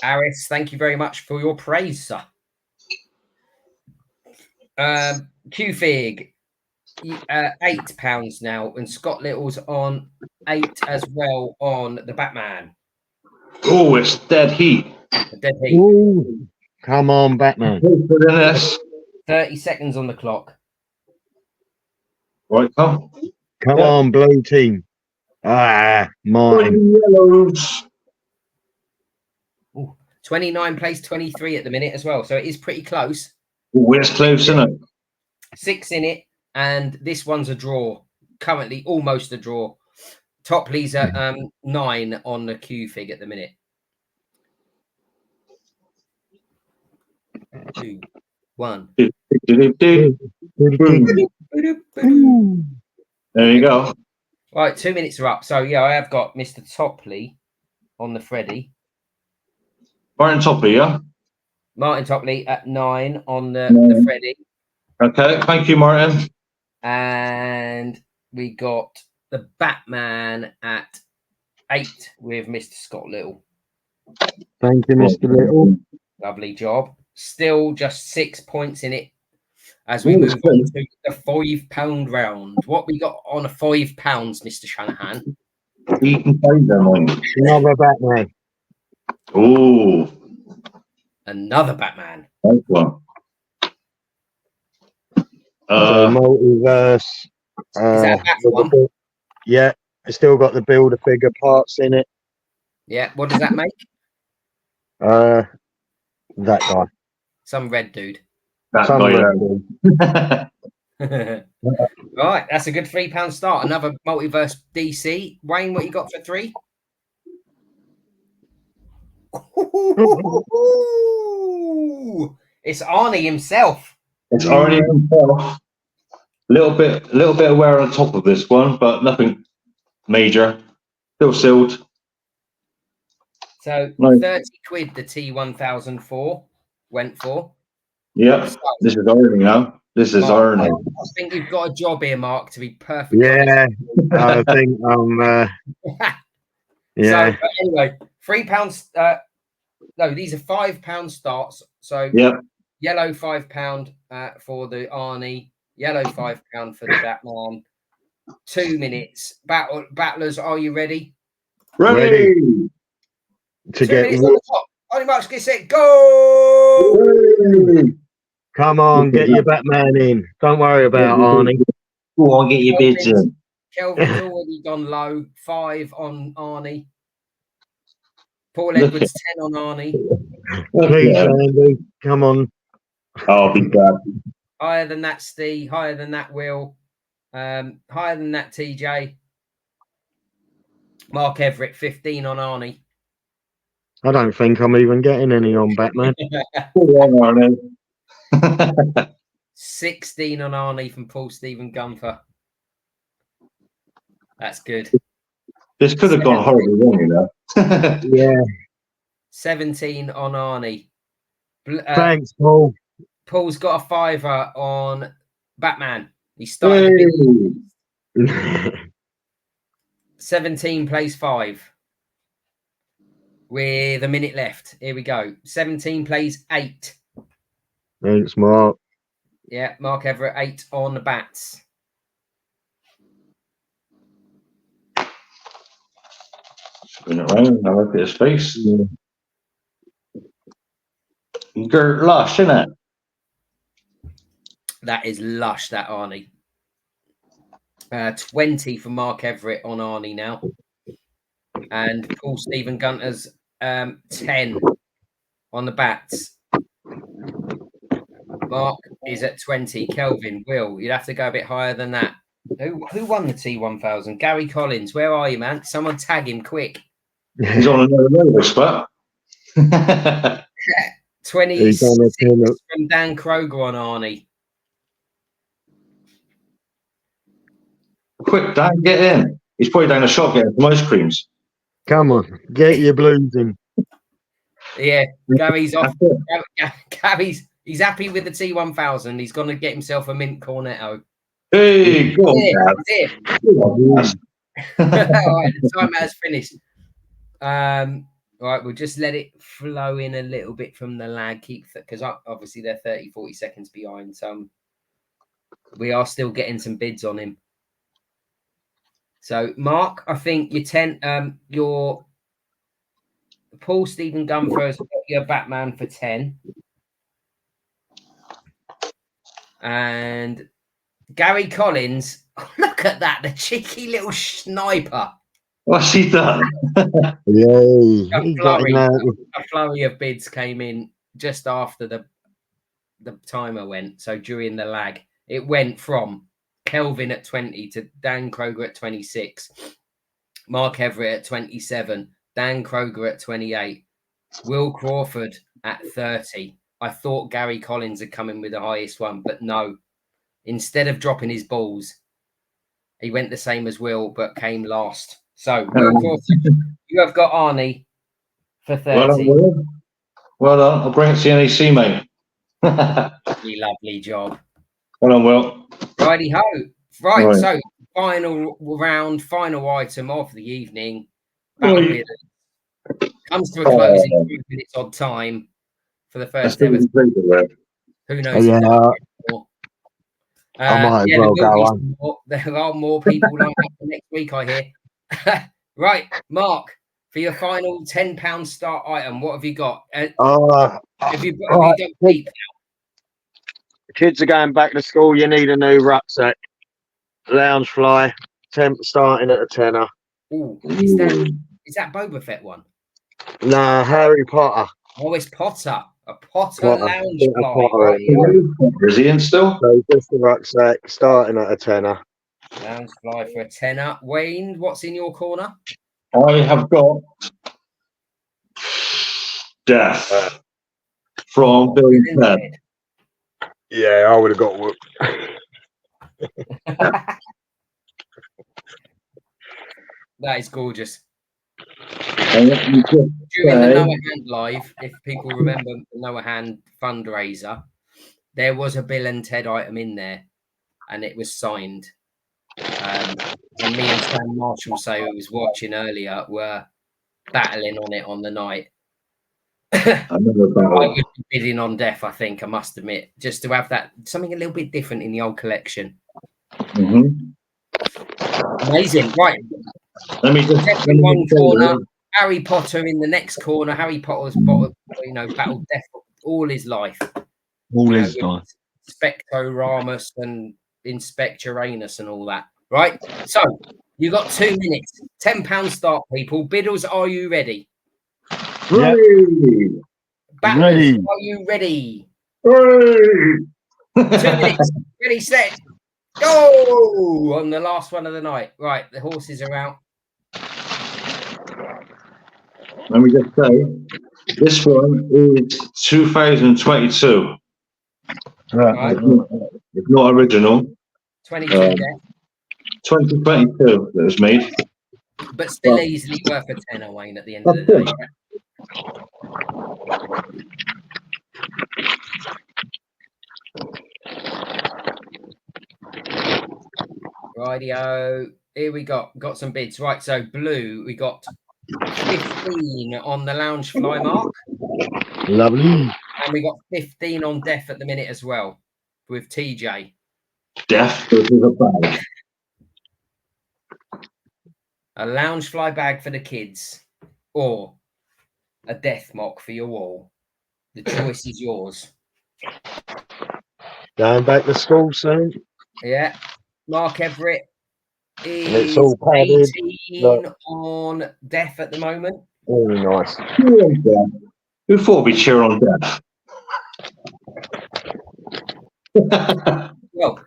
Aris, thank you very much for your praise, sir. Q fig, £8 now, and Scott Little's on 8 as well on the Batman. Oh, it's dead heat. The dead heat. Ooh, come on, Batman. Put in this. 30 seconds on the clock. Right, come. Come Yeah. on, blue team. Ah, Martin. Yellows. 29 plays 23 at the minute as well, so it is pretty close. Oh, it's close, isn't it? 6 in it, and this one's a draw. Currently, almost a draw. Topley's at 9 on the Q fig at the minute. 2, 1. There you go. Right, 2 minutes are up. So yeah, I have got Mr. Topley on the Freddy. Martin Topley, yeah? Martin Topley at 9 on the Freddy. Okay, thank you, Martin. And we got the Batman at 8 with Mr. Scott Little. Thank you, Mr. Little. Lovely job. Still just 6 points in it as we move on to the £5 round. What we got on a £5, Mr. Shanahan? You can find them on. Another Batman. Oh, Another Batman. nice one. So multiverse. Is that a back one? Yeah, it's still got the builder figure parts in it. Yeah. What does that make? That guy. Some red dude. that Some guy red Right, that's a good £3 start. Another multiverse DC. Wayne, what you got for 3? It's Arnie himself. It's already himself. Little bit of wear on top of this one, but nothing major. Still sealed. So Nice. 30 quid the T1004 went for. Yep. So, This is Arnie now. This is Mark, Arnie. I think you've got a job here, Mark, to be perfect. Yeah, I think yeah. So anyway, £3. No, these are £5 starts. So Yep. yellow £5 for the Arnie, yellow £5 for the Batman. 2 minutes. Battlers, are you ready? Ready. To 2 get minutes on the clock. Only Mark's get set. Go! Ready. come on, get your Batman in. Don't worry about Arnie. Go on, get your bits in. Kelvin's already gone low. 5 on Arnie. Paul Edwards 10 on Arnie. Please, Yeah. Andy, come on. I'll be glad. Higher than that, Steve. Higher than that, Will. Higher than that, TJ. Mark Everett 15 on Arnie. I don't think I'm even getting any on Batman. Go on, Arnie. 16 on Arnie from Paul Stephen Gunther. That's good. This could have gone horribly wrong, you know. Yeah. 17 on Arnie. Thanks, Paul. Paul's got a fiver on Batman. He started. Hey. 17 plays 5. with a minute left. Here we go. 17 plays 8. Thanks, Mark. Yeah, Mark Everett 8 on the bats. Spin it around. I look at his face. Gert Lush, isn't it? That is lush, that Arnie. 20 for Mark Everett on Arnie now. And Paul Stephen Gunter's 10 on the bats. Mark is at 20. Kelvin, Will, you'd have to go a bit higher than that. Who won the T1000? Gary Collins, where are you, man? Someone tag him quick. He's on another radio spot. 26 from Dan Kroger on Arnie. Quick, Dan, get in. He's probably down the shop getting some ice creams. Come on, get your blues in. Yeah, Gary's off. Gary's he's happy with the T1000. He's going to get himself a mint cornetto. Hey, go on, All right, the time has finished. All right, we'll just let it flow in a little bit from the lag. Keep because obviously they're 30-40 seconds behind. So we are still getting some bids on him. So Mark, I think your Paul Stephen Gunfer's got your Batman for 10. And Gary Collins, look at that, the cheeky little sniper. What's he done? Yay. A flurry of bids came in just after the timer went. So during the lag, it went from Kelvin at 20 to Dan Kroger at 26, Mark Everett at 27, Dan Kroger at 28, Will Crawford at 30. I thought Gary Collins had come in with the highest one, but no. Instead of dropping his balls, he went the same as Will, but came last. So, Will Crawford, you have got Arnie for 30. Well done, Will. Well done. I'll bring it to NEC, mate. Lovely job. Well done, Will. Righty ho. Right, so final round, final item of the evening. Battle comes to a close in 2 minutes odd time for the first ever. Who knows? I might as well go on. There are more people lined up for next week, I hear. Right, Mark, for your final £10 start item, what have you got? Have you got deep? Kids are going back to school. You need a new rucksack. Lounge fly, starting at a tenner. Ooh, is that Boba Fett one? Nah, Harry Potter. Oh, it's Potter. A Potter lounge fly. Potter is he in still? So just a rucksack, starting at a tenner. Lounge fly for a tenner. Wayne, what's in your corner? I have got Death from Bill and Ted. Yeah, I would have got whooped. That is gorgeous. During the Noah Hand Live, if people remember the Noah Hand fundraiser, there was a Bill and Ted item in there, and it was signed. And me and Stan Marshall, who was watching earlier, were battling on it on the night. I would be bidding on Death, I think, I must admit, just to have that something a little bit different in the old collection. Amazing, right? Let me just in one corner, Harry Potter in the next corner. Harry Potter's battled Death all his life. All his life. Spectroramus and Inspectoranus and all that. Right? So you got 2 minutes. £10 start, people. Biddles, are you ready? Ready. Batters, are you ready? Ready. 2 minutes. Ready, set, go! On the last one of the night. Right, the horses are out. Let me just say, this one is 2022. Right. It's not original. 22 there. 2022 that was made. But still easily worth a tenner, Wayne, at the end of the day. Rightio. Here we got some bids. Right, so blue, we got 15 on the lounge fly, Mark. Lovely. And we got 15 on deaf at the minute as well with TJ. Death versus a bag. A lounge fly bag for the kids or a death mock for your wall. The choice is yours. Going back to school soon. Yeah. Mark Everett And it's is all padded. 18 on deaf at the moment. Very nice. Who thought we'd cheer on death? Well,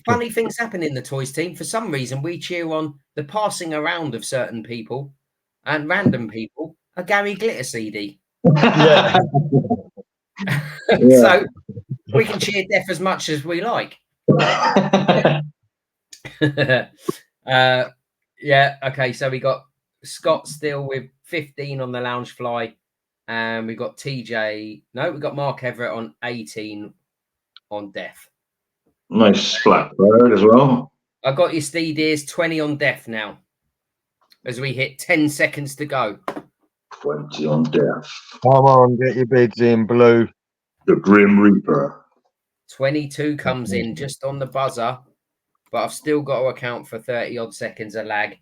funny things happen in the toys team. For some reason, we cheer on the passing around of certain people and random people. A Gary Glitter CD. Yeah. So we can cheer deaf as much as we like. Yeah. Okay. So we got Scott still with 15 on the lounge fly, and we got TJ. No, we got Mark Everett on 18 on deaf. Nice flat bird as well. I got your Steve Deers 20 on deaf now, as we hit 10 seconds to go. 20 on death. Come on, get your bids in, Blue. The Grim Reaper. 22 comes in just on the buzzer, but I've still got to account for 30 odd seconds of lag.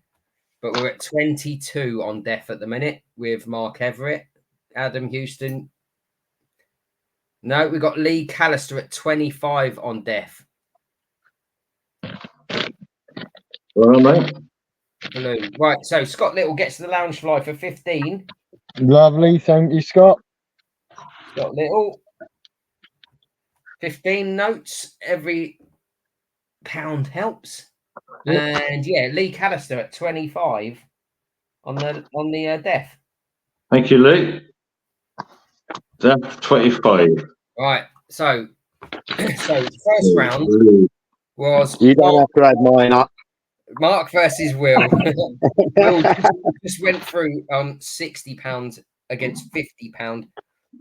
But we're at 22 on deaf at the minute with Mark Everett, Adam Houston. No, we've got Lee Callister at 25 on deaf. All right, mate. Blue. Right, so Scott Little gets the lounge fly for 15. Lovely. Thank you, Scott. Scott Little. 15 notes. Every pound helps. Yep. And yeah, Lee Callister at 25 on the deaf. Thank you, Luke. Death 25. Right, so first round was You don't have to add mine up. Mark versus Will. Will just went through £60 against £50.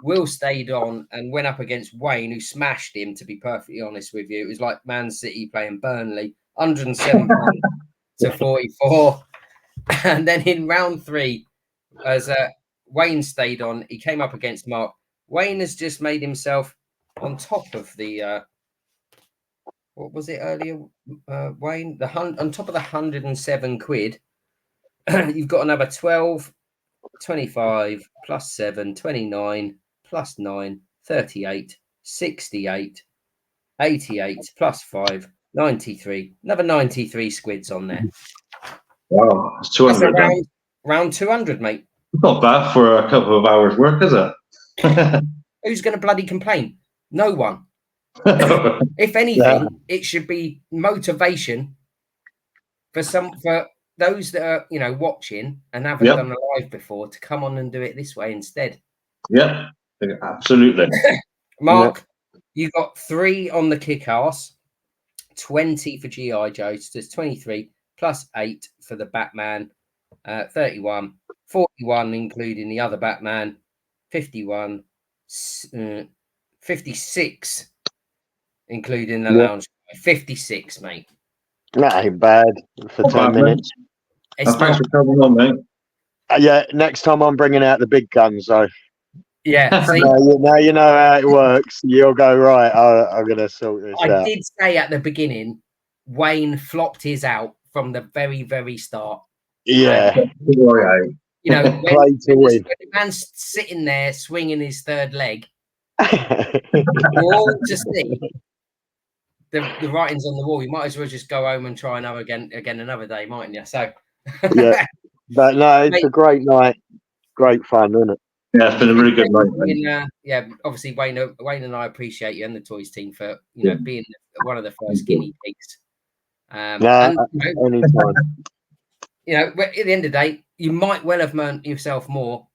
Will stayed on and went up against Wayne, who smashed him, to be perfectly honest with you. It was like Man City playing Burnley, £107 to 44. And then in round 3, as Wayne stayed on, he came up against Mark. Wayne has just made himself on top of the what was it earlier, Wayne? On top of the 107 quid, you've got another 12, 25 plus 7, 29 plus 9, 38, 68, 88 plus 5, 93. Another 93 squids on there. Wow, it's That's 200. round 200, mate. Not bad for a couple of hours' work, is it? Who's going to bloody complain? No one. If anything, it should be motivation for those that are watching and haven't done a live before to come on and do it this way instead. Yeah, absolutely. Mark, you got 3 on the kick-ass, 20 for GI Joe, so there's 23 plus 8 for the Batman, 31, 41 including the other Batman, 51, 56 including the lounge. 56, mate. That ain't bad for 10 minutes. It's Thanks for coming on, mate. Yeah, next time I'm bringing out the big guns, though. Yeah, see, now you know how it works. You'll go, right, I'm going to sort this out. I did say at the beginning, Wayne flopped his out from the very, very start. Yeah. When Play to win. the man's sitting there swinging his third leg, you're all to see the writings on the wall. You might as well just go home and try another again another day, mightn't you? So yeah, but no, it's a great night, great fun, isn't it? Yeah, it's been a really good night. Yeah, obviously Wayne and I appreciate you and the toys team for being one of the first guinea pigs. Anytime. At the end of the day, you might well have earned yourself more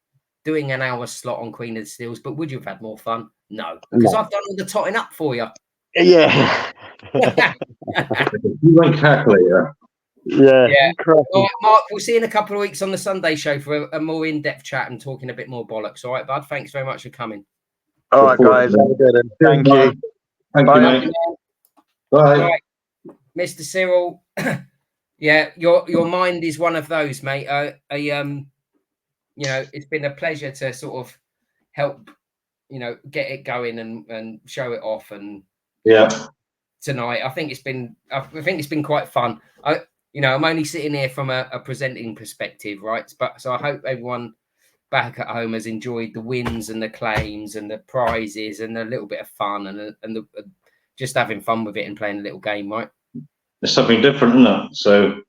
doing an hour slot on Queen of the Steels, but would you have had more fun? No, because I've done all the totting up for you. Yeah. You went calculator. Yeah. All right, Mark, we'll see you in a couple of weeks on the Sunday show for a more in-depth chat and talking a bit more bollocks. All right, bud? Thanks very much for coming. All right, guys. Have a good one. Thank you. Thank you, mate. Bye. Right, Mr. Cyril. Yeah, your mind is one of those, mate. it's been a pleasure to sort of help, get it going and show it off. And Yeah. tonight, I think it's been quite fun. I'm only sitting here from a presenting perspective, right? But so I hope everyone back at home has enjoyed the wins and the claims and the prizes and a little bit of fun and just having fun with it and playing a little game, right? It's something different, isn't it? So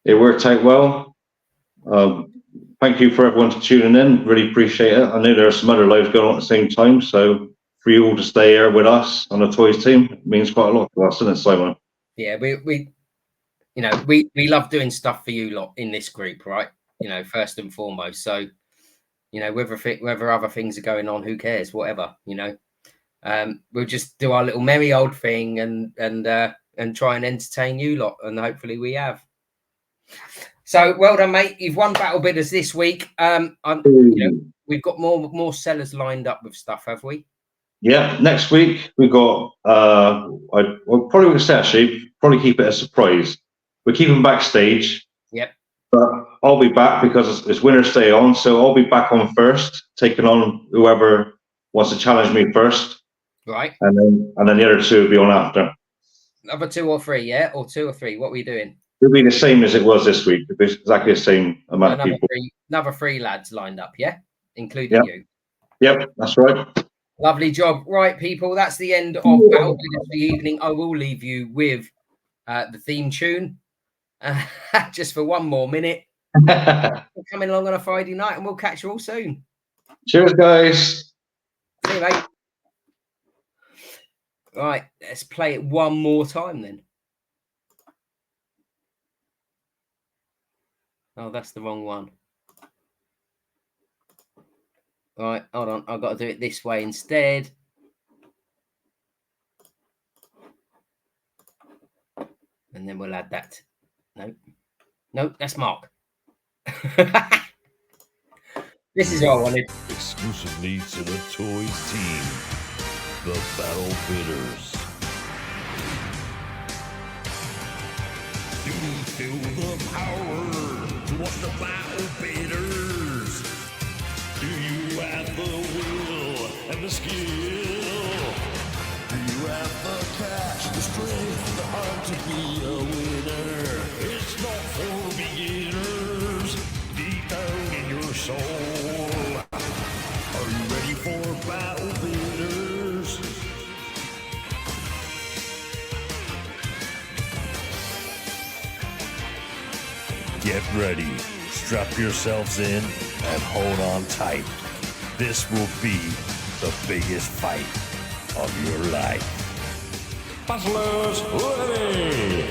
it worked out well. Thank you for everyone for tuning in. Really appreciate it. I know there are some other lives going on at the same time, so for you all to stay here with us on the Toys team means quite a lot to us, doesn't it, Simon? Yeah, we love doing stuff for you lot in this group, right? First and foremost. So, whether other things are going on, who cares? Whatever, we'll just do our little merry old thing and try and entertain you lot, and hopefully we have. So well done, mate. You've won Battle Bidders this week. We've got more sellers lined up with stuff, have we? Yeah, next week we've got we'll probably probably keep it a surprise. We're keeping backstage. Yep. But I'll be back because it's winner stay on, so I'll be back on first, taking on whoever wants to challenge me first. Right. And then the other two will be on after. Number 2 or 3, yeah? Or 2 or 3. What were you doing? It'll be the same as it was this week. It'll be exactly the same amount of people. Another 3 lads lined up, yeah? Including you. Yep, that's right. Lovely job. Right, people, that's the end of Battle Bidders for the evening. I will leave you with the theme tune just for one more minute. We're coming along on a Friday night, and we'll catch you all soon. Cheers, guys. See you, mate. Right, let's play it one more time then. Oh, that's the wrong one. All right, hold on. I've got to do it this way instead. And then we'll add that. No, that's Mark. This is what I wanted. Exclusively to the Toys team, the Battle Bidders. Do you feel the power to watch the Battle Bidders? Do you have the will and the skill? Do you have the cash, the strength, the heart to be a winner? It's not for beginners. Deep down in your soul, are you ready for Battle Bidders? Get ready, strap yourselves in, and hold on tight. This will be the biggest fight of your life. Battlers ready!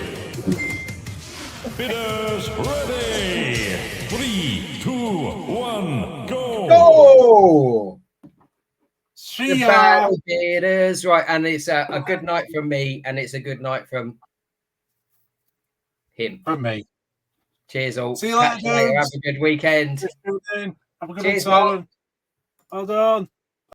Bidders ready! 3, 2, 1, go! Go! See The ya. Battle Bidders. Right, and it's a good night from me, and it's a good night from him. From me. Cheers, all. See you Catch later, you later. Have dudes. a good weekend. Have a good Cheers, one, Simon. Well done.